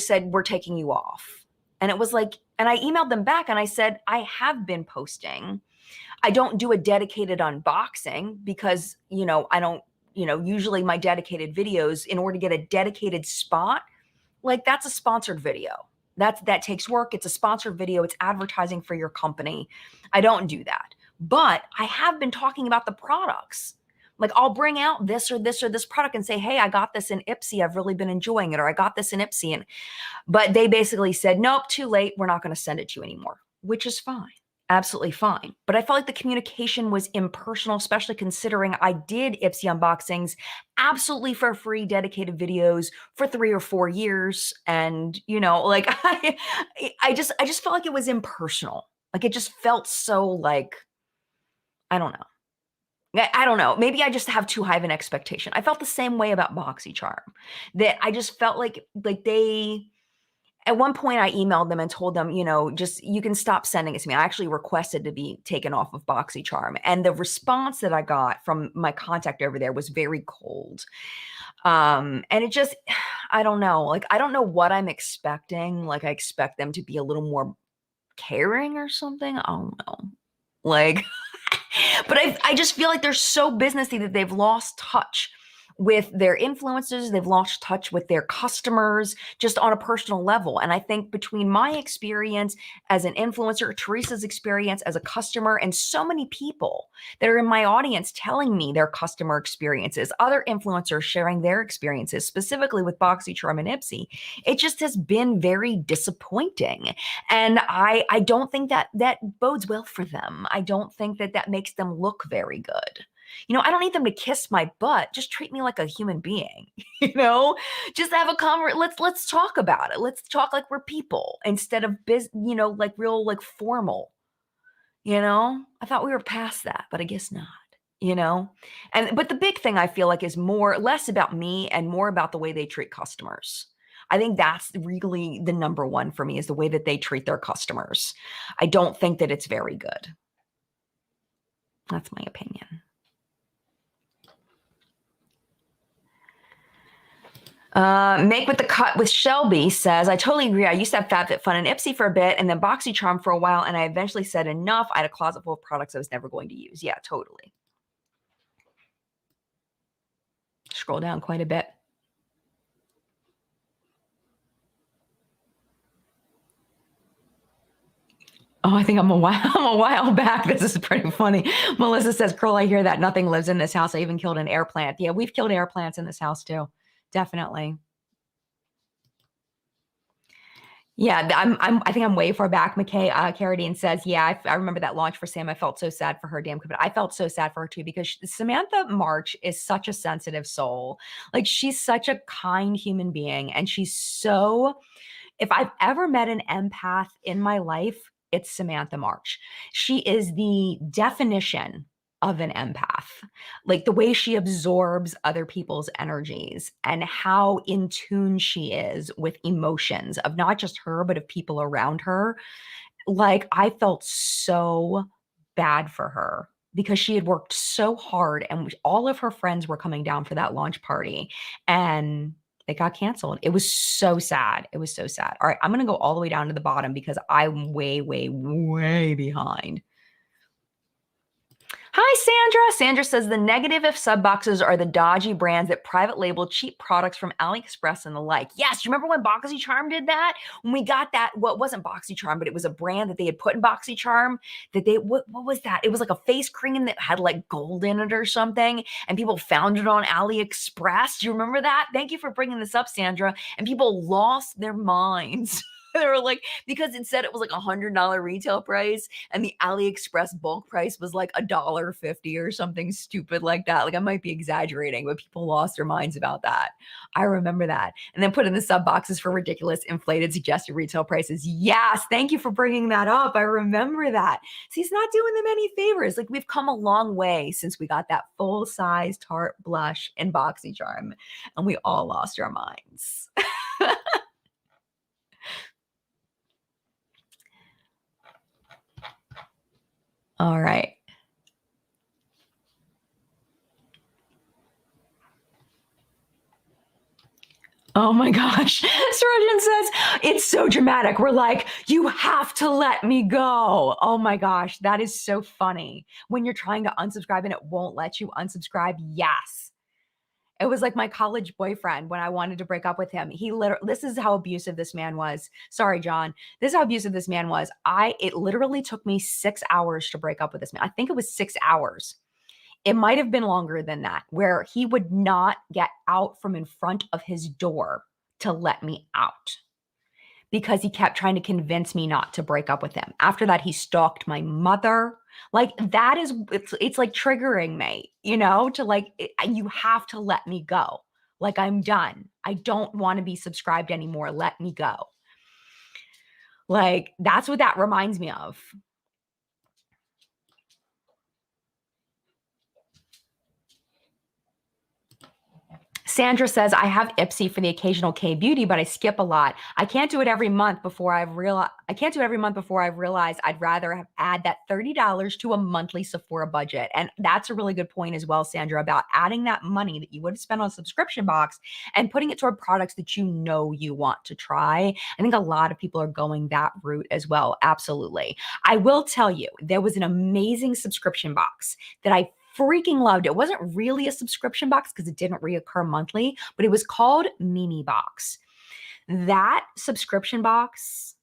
A: said, "We're taking you off." And it was like, and I emailed them back and I said, "I have been posting. I don't do a dedicated unboxing because, I don't, usually my dedicated videos in order to get a dedicated spot, like that's a sponsored video. That takes work. It's a sponsored video. It's advertising for your company. I don't do that. But I have been talking about the products. Like I'll bring out this or this or this product and say, "Hey, I got this in Ipsy. I've really been enjoying it." Or I got this in Ipsy. But they basically said, "Nope, too late. We're not going to send it to you anymore," which is fine. Absolutely fine. But I felt like the communication was impersonal, especially considering I did Ipsy unboxings absolutely for free, dedicated videos for 3 or 4 years. And, like I just felt like it was impersonal. Like it just felt so like, I don't know. I don't know. Maybe I just have too high of an expectation. I felt the same way about BoxyCharm, that I just felt like they at one point I emailed them and told them, just you can stop sending it to me. I actually requested to be taken off of BoxyCharm. And the response that I got from my contact over there was very cold. And it just, I don't know. Like, I don't know what I'm expecting. Like, I expect them to be a little more caring or something. I don't know. Like, but I just feel like they're so businessy that they've lost touch with their influencers. They've lost touch with their customers just on a personal level. And I think between my experience as an influencer, Teresa's experience as a customer, and so many people that are in my audience telling me their customer experiences, other influencers sharing their experiences, specifically with BoxyCharm and Ipsy, it just has been very disappointing. And I don't think that bodes well for them. I don't think that makes them look very good. I don't need them to kiss my butt. Just treat me like a human being, just have a let's talk about it. Let's talk like we're people instead of like real, like formal, I thought we were past that, but I guess not, but the big thing I feel like is less about me and more about the way they treat customers. I think that's really the number one for me, is the way that they treat their customers. I don't think that it's very good. That's my opinion. Make with the cut with Shelby says, "I totally agree. I used to have FabFitFun and Ipsy for a bit and then BoxyCharm for a while. And I eventually said enough. I had a closet full of products I was never going to use." Yeah, totally. Scroll down quite a bit. Oh, I think I'm a while back. This is pretty funny. Melissa says, "Curl, I hear that nothing lives in this house. I even killed an air plant." Yeah, we've killed air plants in this house too. Definitely. Yeah, I think I'm way far back. McKay Carradine says, "Yeah, I remember that launch for Sam. I felt so sad for her. Damn, but I felt so sad for her too, because Samantha March is such a sensitive soul. Like, she's such a kind human being, and she's so. If I've ever met an empath in my life, it's Samantha March. She is the definition of an empath. Like the way she absorbs other people's energies and how in tune she is with emotions of not just her, but of people around her. Like, I felt so bad for her because she had worked so hard and all of her friends were coming down for that launch party, and it got canceled. It was so sad. It was so sad. All right, I'm going to go all the way down to the bottom because I'm way, way, way behind. Hi, Sandra. Sandra says the negative if sub boxes are the dodgy brands that private label cheap products from AliExpress and the like. Yes, you remember when BoxyCharm did that? When we got that, well, it wasn't BoxyCharm, but it was a brand that they had put in BoxyCharm that they, what was that? It was like a face cream that had like gold in it or something, and people found it on AliExpress. Do you remember that? Thank you for bringing this up, Sandra. And people lost their minds. They were like, because it said it was like $100 retail price and the AliExpress bulk price was like $1.50 or something stupid like that. Like I might be exaggerating, but people lost their minds about that. I remember that. And then put in the sub boxes for ridiculous inflated suggested retail prices. Yes, thank you for bringing that up. I remember that. See, it's not doing them any favors. Like we've come a long way since we got that full size Tarte blush in BoxyCharm, and we all lost our minds. All right. Oh my gosh. Surgeon says it's so dramatic. We're like, you have to let me go. Oh my gosh. That is so funny. When you're trying to unsubscribe and it won't let you unsubscribe. Yes. It was like my college boyfriend when I wanted to break up with him. He literally, this is how abusive this man was. Sorry, John. This is how abusive this man was. It literally took me 6 hours to break up with this man. I think it was 6 hours. It might have been longer than that, where he would not get out from in front of his door to let me out because he kept trying to convince me not to break up with him. After that, he stalked my mother. Like that is, it's like triggering me, to like, you have to let me go. Like I'm done. I don't want to be subscribed anymore. Let me go. Like that's what that reminds me of. Sandra says, I have Ipsy for the occasional K-beauty, but I skip a lot. I can't do it every month before I've realized I'd rather add that $30 to a monthly Sephora budget. And that's a really good point as well, Sandra, about adding that money that you would have spent on a subscription box and putting it toward products that you want to try. I think a lot of people are going that route as well. Absolutely. I will tell you, there was an amazing subscription box that I freaking loved. It wasn't really a subscription box because it didn't reoccur monthly, but it was called Mimi Box. That subscription box,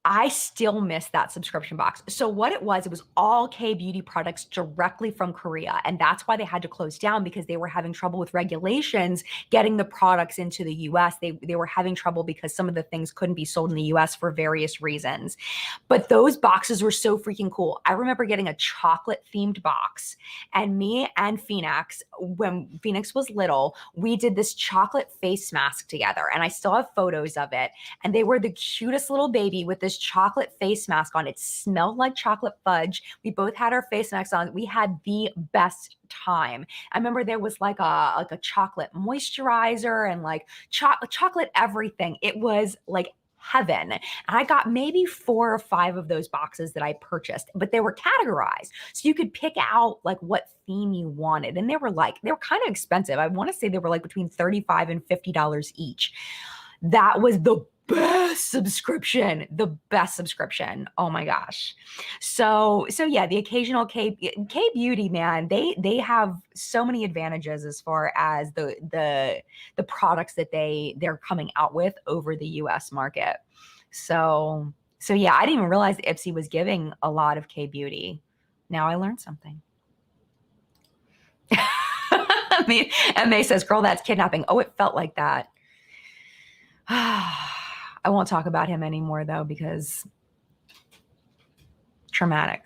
A: I still miss that subscription box. So what it was all K-beauty products directly from Korea. And that's why they had to close down, because they were having trouble with regulations getting the products into the US. They were having trouble because some of the things couldn't be sold in the US for various reasons. But those boxes were so freaking cool. I remember getting a chocolate themed box, and me and Phoenix, when Phoenix was little, we did this chocolate face mask together. And I still have photos of it. And they were the cutest little baby with this chocolate face mask on. It smelled like chocolate fudge. We both had our face masks on. We had the best time. I remember there was like a chocolate moisturizer and like chocolate everything. It was like heaven. And I got maybe 4 or 5 of those boxes that I purchased, but they were categorized. So you could pick out like what theme you wanted. And they were kind of expensive. I want to say they were like between $35 and $50 each. That was the best subscription. Oh my gosh. So yeah, the occasional K beauty, man, they have so many advantages as far as the products that they're coming out with over the US market. So yeah, I didn't even realize Ipsy was giving a lot of K beauty. Now I learned something. And May says, girl, that's kidnapping. Oh, it felt like that. I won't talk about him anymore, though, because traumatic.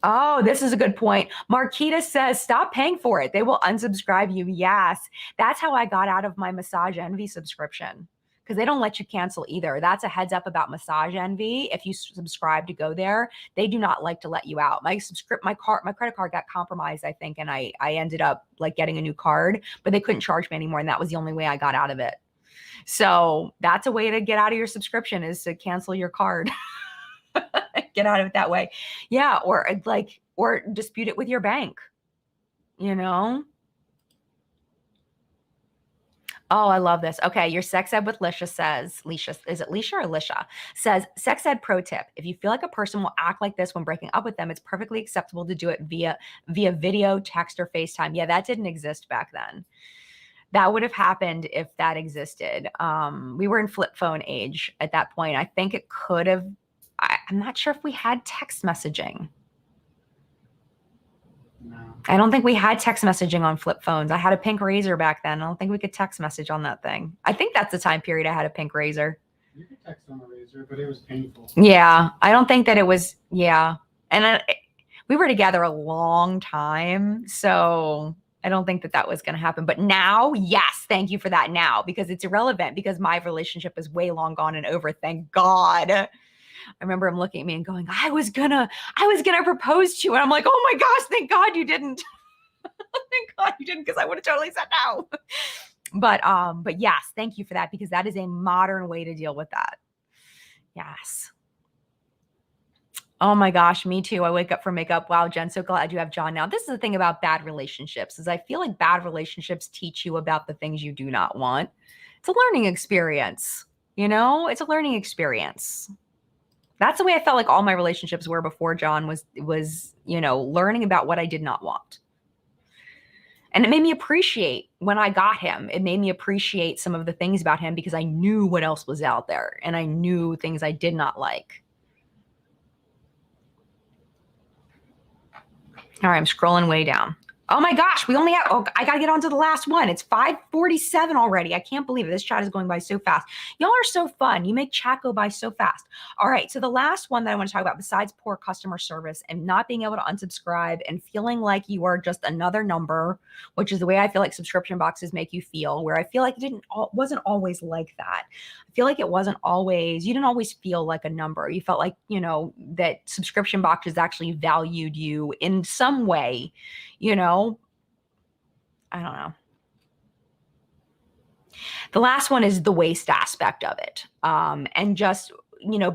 A: Oh, this is a good point. Marquita says, stop paying for it. They will unsubscribe you. Yes. That's how I got out of my Massage Envy subscription, because they don't let you cancel either. That's a heads up about Massage Envy. If you subscribe to go there, they do not like to let you out. My credit card got compromised, I think, and I ended up like getting a new card, but they couldn't charge me anymore, and that was the only way I got out of it. So that's a way to get out of your subscription, is to cancel your card. Get out of it that way. Yeah, or dispute it with your bank.
C: Oh, I love this. Okay, your sex ed with Lisha says, Lisha, is it Lisha or Lisha? Says, sex ed pro tip. If you feel like a person will act like this when breaking up with them, it's perfectly acceptable to do it via video, text, or FaceTime. Yeah, that didn't exist back then. That would have happened if that existed. We were in flip phone age at that point. I think it could have, I'm not sure if we had text messaging.
B: No.
C: I don't think we had text messaging on flip phones. I had a pink razor back then. I don't think we could text message on that thing. I think that's the time period I had a pink razor.
B: You could text on a razor, but it was painful.
C: Yeah, I don't think that it was, yeah. And we were together a long time. So I don't think that that was going to happen. But now, yes, thank you for that now, because it's irrelevant, because my relationship is way long gone and over. Thank God. I remember him looking at me and going, I was gonna propose to you. And I'm like, oh my gosh, thank God you didn't. Thank God you didn't, because I would have totally said no. But yes, thank you for that, because that is a modern way to deal with that. Yes. Oh my gosh, me too. I wake up for makeup. Wow, Jen, so glad you have John now. This is the thing about bad relationships, is I feel like bad relationships teach you about the things you do not want. It's a learning experience, you know? It's a learning experience. That's the way I felt like all my relationships were before John was, learning about what I did not want. And it made me appreciate when I got him. It made me appreciate some of the things about him, because I knew what else was out there and I knew things I did not like. All right, I'm scrolling way down. Oh my gosh, we only have, I got to get on to the last one. It's 5:47 already. I can't believe it. This chat is going by so fast. Y'all are so fun. You make chat go by so fast. All right, so the last one that I want to talk about, besides poor customer service and not being able to unsubscribe and feeling like you are just another number, which is the way I feel like subscription boxes make you feel, where I feel like it wasn't always like that. I feel like it wasn't always, you didn't always feel like a number. You felt like, that subscription boxes actually valued you in some way, I don't know. The last one is the waste aspect of it. And just,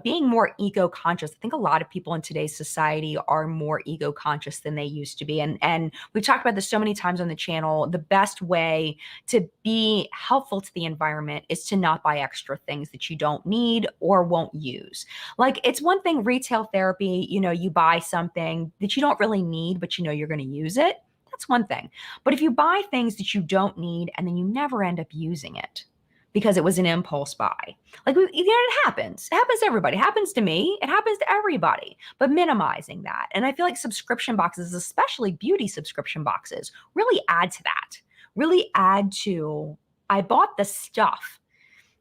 C: being more eco-conscious. I think a lot of people in today's society are more eco-conscious than they used to be. And we've talked about this so many times on the channel. The best way to be helpful to the environment is to not buy extra things that you don't need or won't use. Like, it's one thing, retail therapy, you buy something that you don't really need, but you're going to use it. That's one thing. But if you buy things that you don't need and then you never end up using it because it was an impulse buy, like, it happens. It happens to everybody. It happens to me. It happens to everybody. But minimizing that. And I feel like subscription boxes, especially beauty subscription boxes, really add to that. Really add to, I bought the stuff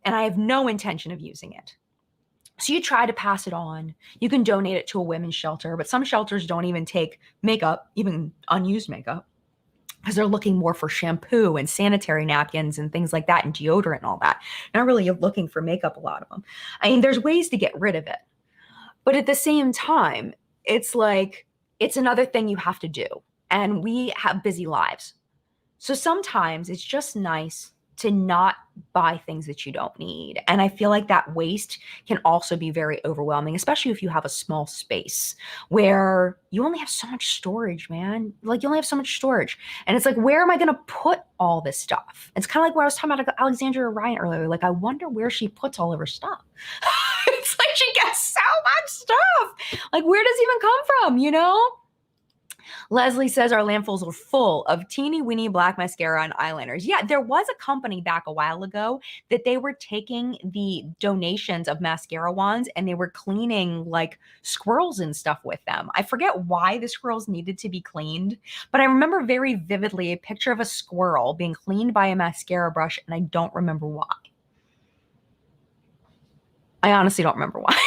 C: and I have no intention of using it. So you try to pass it on. You can donate it to a women's shelter, but some shelters don't even take makeup, even unused makeup, because they're looking more for shampoo and sanitary napkins and things like that, and deodorant and all that. Not really looking for makeup, a lot of them. I mean, there's ways to get rid of it. But at the same time, it's like, it's another thing you have to do. And we have busy lives. So sometimes it's just nice to not buy things that you don't need. And I feel like that waste can also be very overwhelming, especially if you have a small space where you only have so much storage, man. Like, you only have so much storage. And it's like, where am I going to put all this stuff? It's kind of like what I was talking about Alexandria Ryan earlier. Like, I wonder where she puts all of her stuff. It's like she gets so much stuff. Like, where does it even come from, Leslie says our landfills are full of teeny weeny black mascara and eyeliners. Yeah, there was a company back a while ago that they were taking the donations of mascara wands and they were cleaning like squirrels and stuff with them. I forget why the squirrels needed to be cleaned, but I remember very vividly a picture of a squirrel being cleaned by a mascara brush, and I don't remember why. I honestly don't remember why.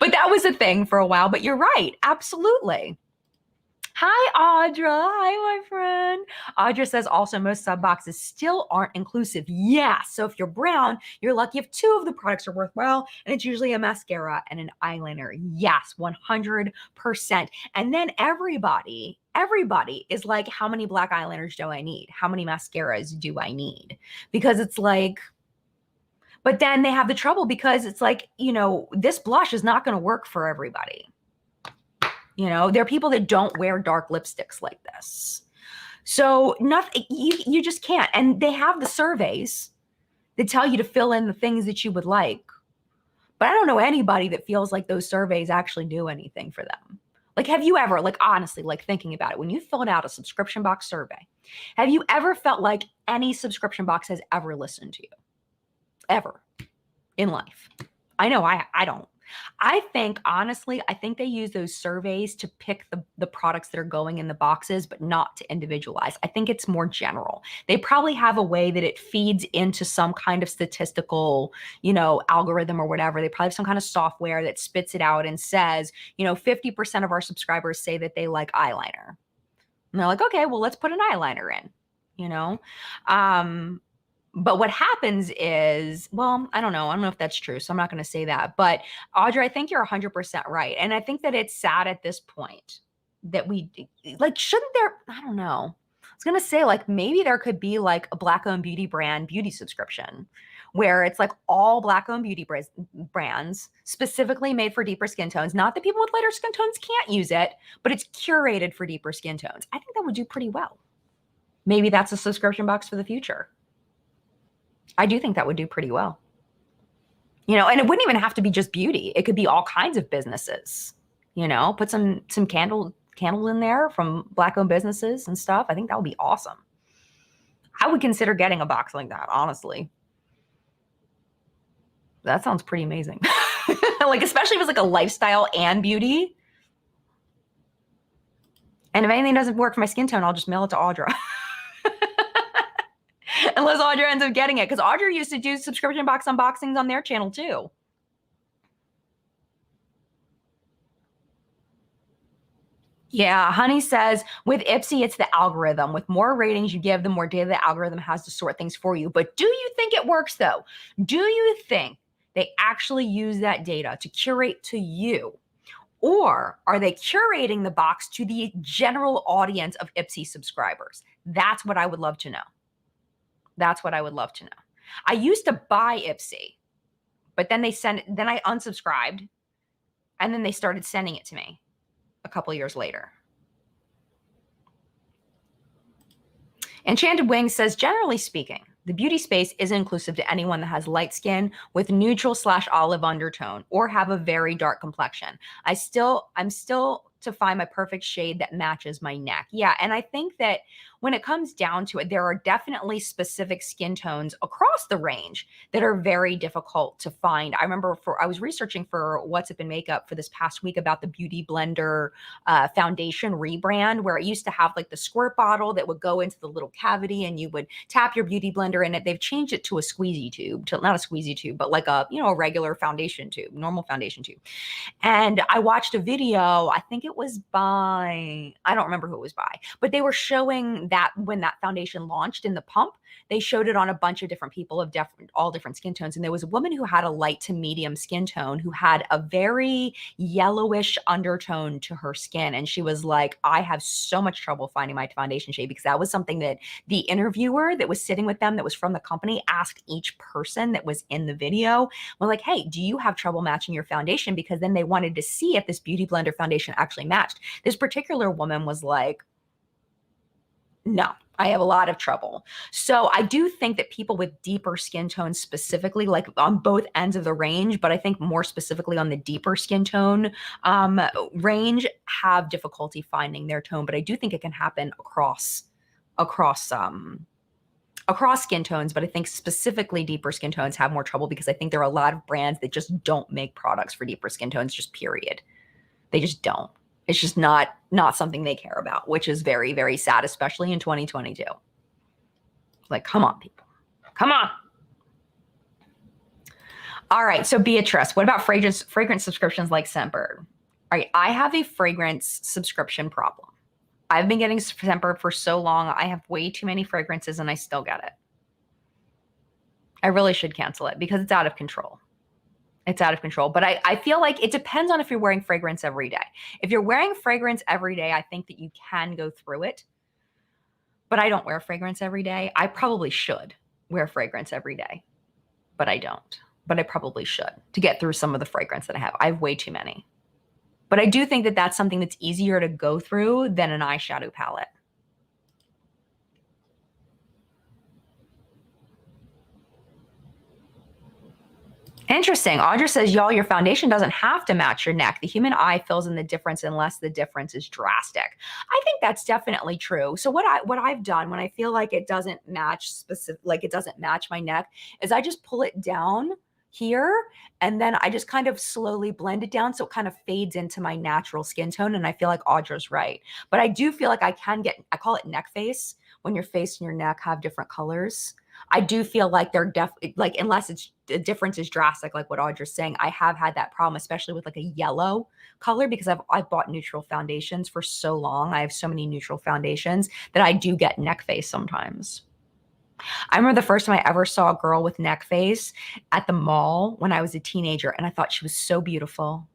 C: But that was a thing for a while. But you're right. Absolutely. Hi, Audra. Hi, my friend. Audra says also most sub boxes still aren't inclusive. Yeah. So if you're brown, you're lucky if 2 of the products are worthwhile, and it's usually a mascara and an eyeliner. Yes, 100%. And then everybody is like, how many black eyeliners do I need? How many mascaras do I need? Because it's like, but then they have the trouble because it's like, this blush is not going to work for everybody. There are people that don't wear dark lipsticks like this. So nothing, you just can't. And they have the surveys that tell you to fill in the things that you would like. But I don't know anybody that feels like those surveys actually do anything for them. Like, have you ever, like, honestly, like thinking about it, when you filled out a subscription box survey, have you ever felt like any subscription box has ever listened to you? Ever in life? I know I don't. I think, honestly, I think they use those surveys to pick the products that are going in the boxes, but not to individualize. I think it's more general. They probably have a way that it feeds into some kind of statistical, algorithm or whatever. They probably have some kind of software that spits it out and says, 50% of our subscribers say that they like eyeliner. And they're like, okay, well, let's put an eyeliner in, you know? But what happens is, well, I don't know. I don't know if that's true. So I'm not going to say that. But Audrey, I think you're 100% right. And I think that it's sad at this point that shouldn't there, I don't know. I was going to say, like, maybe there could be like a Black-owned beauty brand beauty subscription where it's like all Black-owned beauty brands specifically made for deeper skin tones. Not that people with lighter skin tones can't use it, but it's curated for deeper skin tones. I think that would do pretty well. Maybe that's a subscription box for the future. I do think that would do pretty well. And it wouldn't even have to be just beauty. It could be all kinds of businesses. Put some candles in there from Black-owned businesses and stuff. I think that would be awesome. I would consider getting a box like that, honestly. That sounds pretty amazing. Like, especially if it's like a lifestyle and beauty. And if anything doesn't work for my skin tone, I'll just mail it to Audra. Unless Audra ends up getting it. Because Audra used to do subscription box unboxings on their channel too. Yeah, Honey says, with Ipsy, it's the algorithm. With more ratings you give, the more data the algorithm has to sort things for you. But do you think it works, though? Do you think they actually use that data to curate to you? Or are they curating the box to the general audience of Ipsy subscribers? That's what I would love to know. That's what I would love to know. I used to buy Ipsy, but then then I unsubscribed, and then they started sending it to me a couple years later. Enchanted Wings says, generally speaking, the beauty space is inclusive to anyone that has light skin with neutral/olive undertone or have a very dark complexion. I'm still to find my perfect shade that matches my neck. Yeah, and I think that when it comes down to it, there are definitely specific skin tones across the range that are very difficult to find. I remember I was researching for What's Up in Makeup for this past week about the Beauty Blender foundation rebrand, where it used to have like the squirt bottle that would go into the little cavity and you would tap your Beauty Blender in it. They've changed it to a squeezy tube, not a squeezy tube, but like a regular foundation tube, normal foundation tube. And I watched a video, I think it was I don't remember who it was by, but they were showing that when that foundation launched in the pump, they showed it on a bunch of different people of all different skin tones. And there was a woman who had a light to medium skin tone who had a very yellowish undertone to her skin. And she was like, I have so much trouble finding my foundation shade, because that was something that the interviewer that was sitting with them that was from the company asked each person that was in the video. We're like, hey, do you have trouble matching your foundation? Because then they wanted to see if this Beauty Blender foundation actually matched. This particular woman was like, no, I have a lot of trouble. So I do think that people with deeper skin tones specifically, like on both ends of the range, but I think more specifically on the deeper skin tone range, have difficulty finding their tone. But I do think it can happen across skin tones, but I think specifically deeper skin tones have more trouble, because I think there are a lot of brands that just don't make products for deeper skin tones, just period. They just don't. It's just not something they care about, which is very, very sad, especially in 2022. Like, come on, people. Come on. All right. So Beatrice, what about fragrance subscriptions like Scentbird? All right. I have a fragrance subscription problem. I've been getting Scentbird for so long. I have way too many fragrances and I still get it. I really should cancel it because it's out of control. It's out of control. But I feel like it depends on if you're wearing fragrance every day. If you're wearing fragrance every day, I think that you can go through it. But I don't wear fragrance every day. I probably should wear fragrance every day, but I don't. But I probably should, to get through some of the fragrance that I have. I have way too many. But I do think that that's something that's easier to go through than an eyeshadow palette. Interesting. Audra says, y'all, your foundation doesn't have to match your neck. The human eye fills in the difference unless the difference is drastic. I think that's definitely true. So what I've done when I feel like it doesn't match specific, like it doesn't match my neck, is I just pull it down here and then I just kind of slowly blend it down so it kind of fades into my natural skin tone. And I feel like Audra's right. But I do feel like I call it neck face, when your face and your neck have different colors. I do feel like they're definitely, like, unless it's the difference is drastic, like what Audra's saying. I have had that problem, especially with like a yellow color, because I've bought neutral foundations for so long. I have so many neutral foundations that I do get neck face sometimes. I remember the first time I ever saw a girl with neck face at the mall when I was a teenager, and I thought she was so beautiful.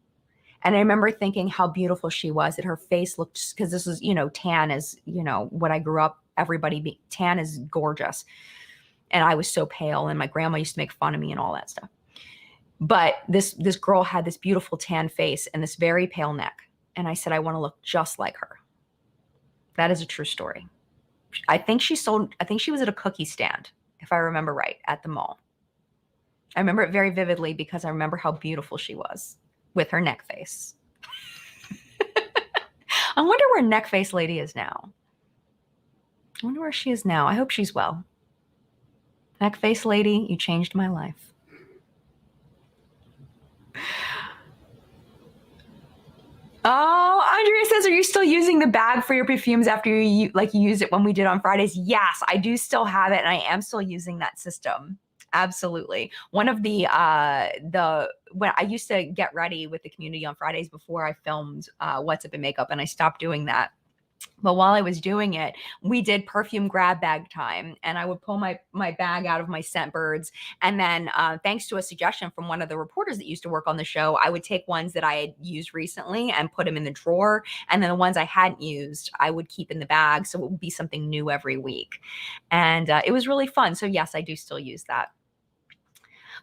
C: And I remember thinking how beautiful she was, that her face looked, because this is, tan is, what I grew up, tan is gorgeous. And I was so pale, and my grandma used to make fun of me and all that stuff. But this girl had this beautiful tan face and this very pale neck. And I said, I want to look just like her. That is a true story. I think she was at a cookie stand, if I remember right, at the mall. I remember it very vividly because I remember how beautiful she was with her neck face. I wonder where neck face lady is now. I wonder where she is now. I hope she's well. Neck face lady, you changed my life. Oh, Andrea says, are you still using the bag for your perfumes after you used it when we did on Fridays? Yes, I do still have it, and I am still using that system. Absolutely. One of when I used to get ready with the community on Fridays before I filmed What's Up in Makeup, and I stopped doing that. But while I was doing it, we did perfume grab bag time, and I would pull my bag out of my Scentbirds. And then thanks to a suggestion from one of the reporters that used to work on the show, I would take ones that I had used recently and put them in the drawer. And then the ones I hadn't used, I would keep in the bag. So it would be something new every week. And it was really fun. So yes, I do still use that.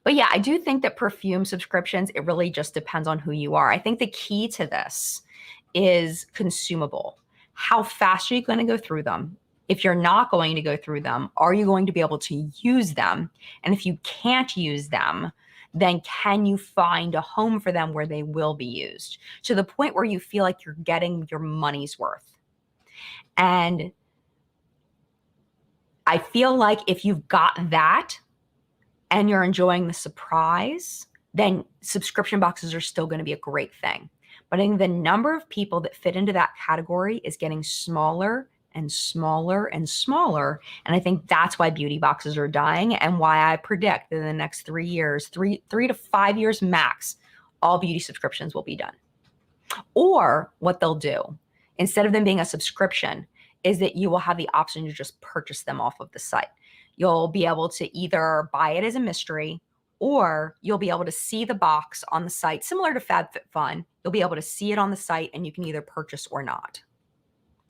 C: But yeah, I do think that perfume subscriptions, it really just depends on who you are. I think the key to this is consumable. How fast are you going to go through them? If you're not going to go through them, are you going to be able to use them? And if you can't use them, then can you find a home for them where they will be used to the point where you feel like you're getting your money's worth? And I feel like if you've got that and you're enjoying the surprise, then subscription boxes are still going to be a great thing. But I think the number of people that fit into that category is getting smaller and smaller and smaller. And I think that's why beauty boxes are dying, and why I predict that in the next 3 years, three to 5 years max, all beauty subscriptions will be done. Or what they'll do, instead of them being a subscription, is that you will have the option to just purchase them off of the site. You'll be able to either buy it as a mystery, or you'll be able to see the box on the site, similar to FabFitFun. You'll be able to see it on the site, and you can either purchase or not.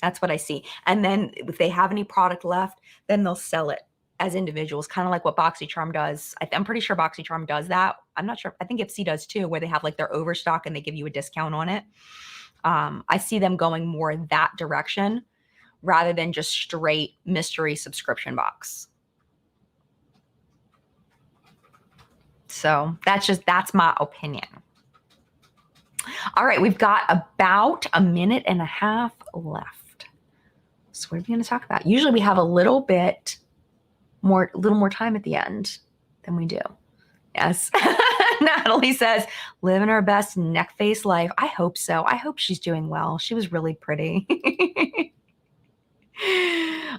C: That's what I see. And then if they have any product left, then they'll sell it as individuals, kind of like what BoxyCharm does. I'm pretty sure BoxyCharm does that. I'm not sure. I think Ipsy does too, where they have like their overstock and they give you a discount on it. I see them going more in that direction rather than just straight mystery subscription box. So that's my opinion. All right, we've got about a minute and a half left. So what are we going to talk about? Usually we have a little more time at the end than we do. Yes. Natalie says, living her best neck face life. I hope so. I hope she's doing well. She was really pretty.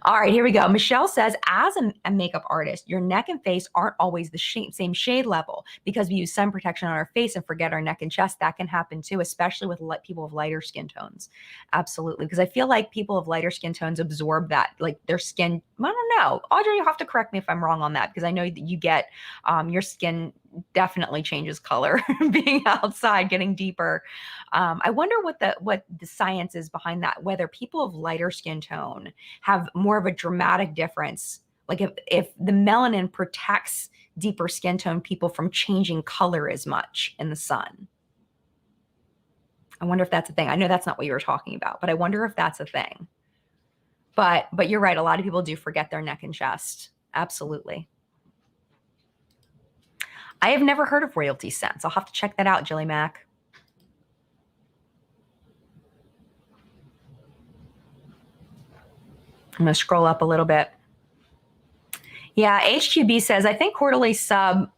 C: All right, here we go. Michelle says, as a makeup artist, your neck and face aren't always the same shade level because we use sun protection on our face and forget our neck and chest. That can happen too, especially with people with lighter skin tones. Absolutely. Because I feel like people of lighter skin tones absorb that, like their skin. I don't know. Audrey, you have to correct me if I'm wrong on that, because I know that you get your skin definitely changes color being outside, getting deeper. I wonder what the science is behind that, whether people of lighter skin tone have more of a dramatic difference. Like if the melanin protects deeper skin tone people from changing color as much in the sun. I wonder if that's a thing. I know that's not what you were talking about, but I wonder if that's a thing. But you're right. A lot of people do forget their neck and chest. Absolutely. I have never heard of royalty scents. I'll have to check that out, Jilly Mac. I'm going to scroll up a little bit. Yeah, HQB says, I think quarterly sub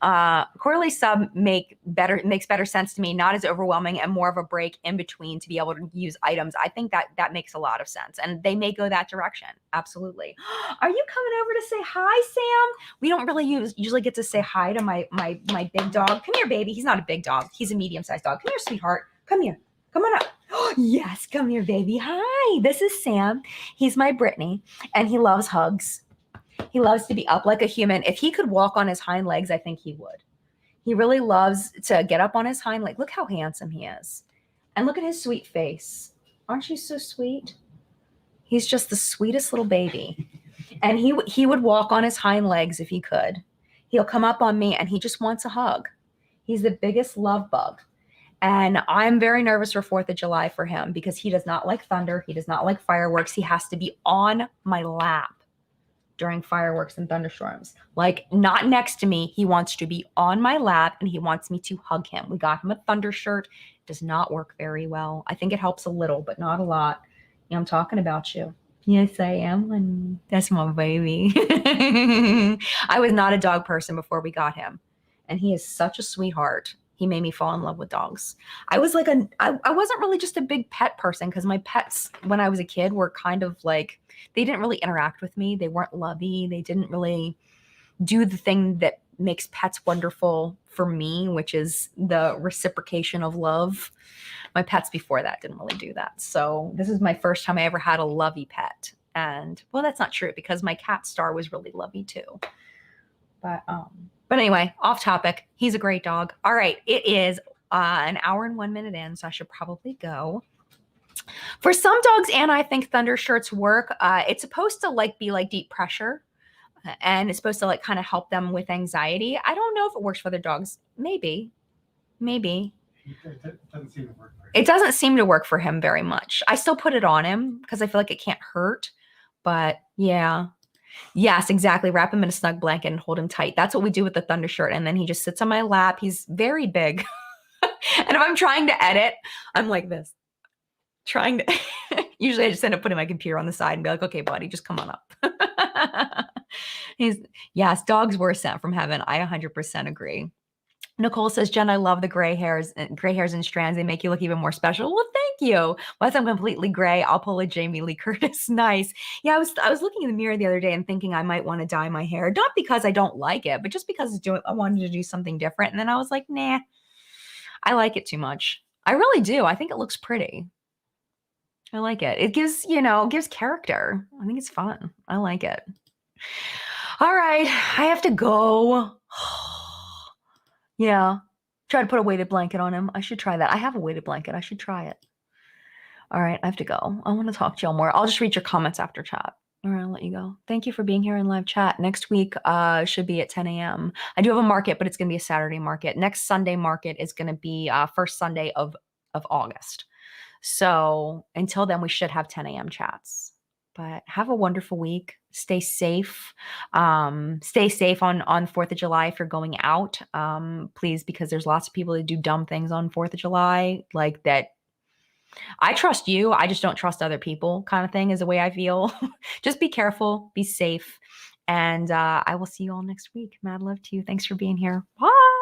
C: makes better sense to me, not as overwhelming and more of a break in between to be able to use items. I think that makes a lot of sense, and they may go that direction. Absolutely. Are you coming over to say hi, Sam? We don't really usually get to say hi to my big dog. Come here, baby. He's not a big dog. He's a medium-sized dog. Come here, sweetheart. Come here. Come on up. Yes, come here, baby. Hi, this is Sam. He's my Brittany, and he loves hugs. He loves to be up like a human. If he could walk on his hind legs, I think he would. He really loves to get up on his hind leg. Look how handsome he is. And look at his sweet face. Aren't you so sweet? He's just the sweetest little baby. And he would walk on his hind legs if he could. He'll come up on me and he just wants a hug. He's the biggest love bug. And I'm very nervous for 4th of July for him because he does not like thunder. He does not like fireworks. He has to be on my lap during fireworks and thunderstorms. Like, not next to me. He wants to be on my lap and he wants me to hug him. We got him a thunder shirt. It does not work very well. I think it helps a little, but not a lot. You know, I'm talking about you. Yes, I am. And that's my baby. I was not a dog person before we got him. And he is such a sweetheart. He made me fall in love with dogs. I was like I wasn't really just a big pet person because my pets when I was a kid were kind of like, they didn't really interact with me. They weren't lovey. They didn't really do the thing that makes pets wonderful for me, which is the reciprocation of love. My pets before that didn't really do that. So this is my first time I ever had a lovey pet. And well, that's not true because my cat Star was really lovey too. But anyway, off topic. He's a great dog. All right. It is an hour and 1 minute in, so I should probably go. For some dogs, and I think thunder shirts work. It's supposed to be like deep pressure, and it's supposed to like kind of help them with anxiety. I don't know if it works for other dogs. Maybe.
B: It doesn't seem to work for him.
C: It doesn't seem to work for him very much. I still put it on him because I feel like it can't hurt. But yeah. Yes, exactly. Wrap him in a snug blanket and hold him tight. That's what we do with the thunder shirt. And then he just sits on my lap. He's very big. And if I'm trying to edit, I'm like this. Usually I just end up putting my computer on the side and be like, okay, buddy, just come on up. Yes, dogs were sent from heaven. I 100% agree. Nicole says, Jen, I love the gray hairs and strands. They make you look even more special. Well, thank you. Once I'm completely gray, I'll pull a Jamie Lee Curtis. Nice. Yeah, I was looking in the mirror the other day and thinking I might want to dye my hair. Not because I don't like it, but just because I wanted to do something different. And then I was like, nah, I like it too much. I really do. I think it looks pretty. I like it. It gives character. I think it's fun. I like it. All right. I have to go. Yeah. Try to put a weighted blanket on him. I should try that. I have a weighted blanket. I should try it. All right. I have to go. I want to talk to y'all more. I'll just read your comments after chat. All right. I'll let you go. Thank you for being here in live chat. Next week should be at 10 a.m. I do have a market, but it's going to be a Saturday market. Next Sunday market is going to be first Sunday of August. So until then, we should have 10 a.m. chats. But have a wonderful week. Stay safe. Stay safe on 4th of July if you're going out. Please, because there's lots of people that do dumb things on 4th of July. Like that. I trust you. I just don't trust other people kind of thing is the way I feel. Just be careful. Be safe. And I will see you all next week. Mad love to you. Thanks for being here. Bye.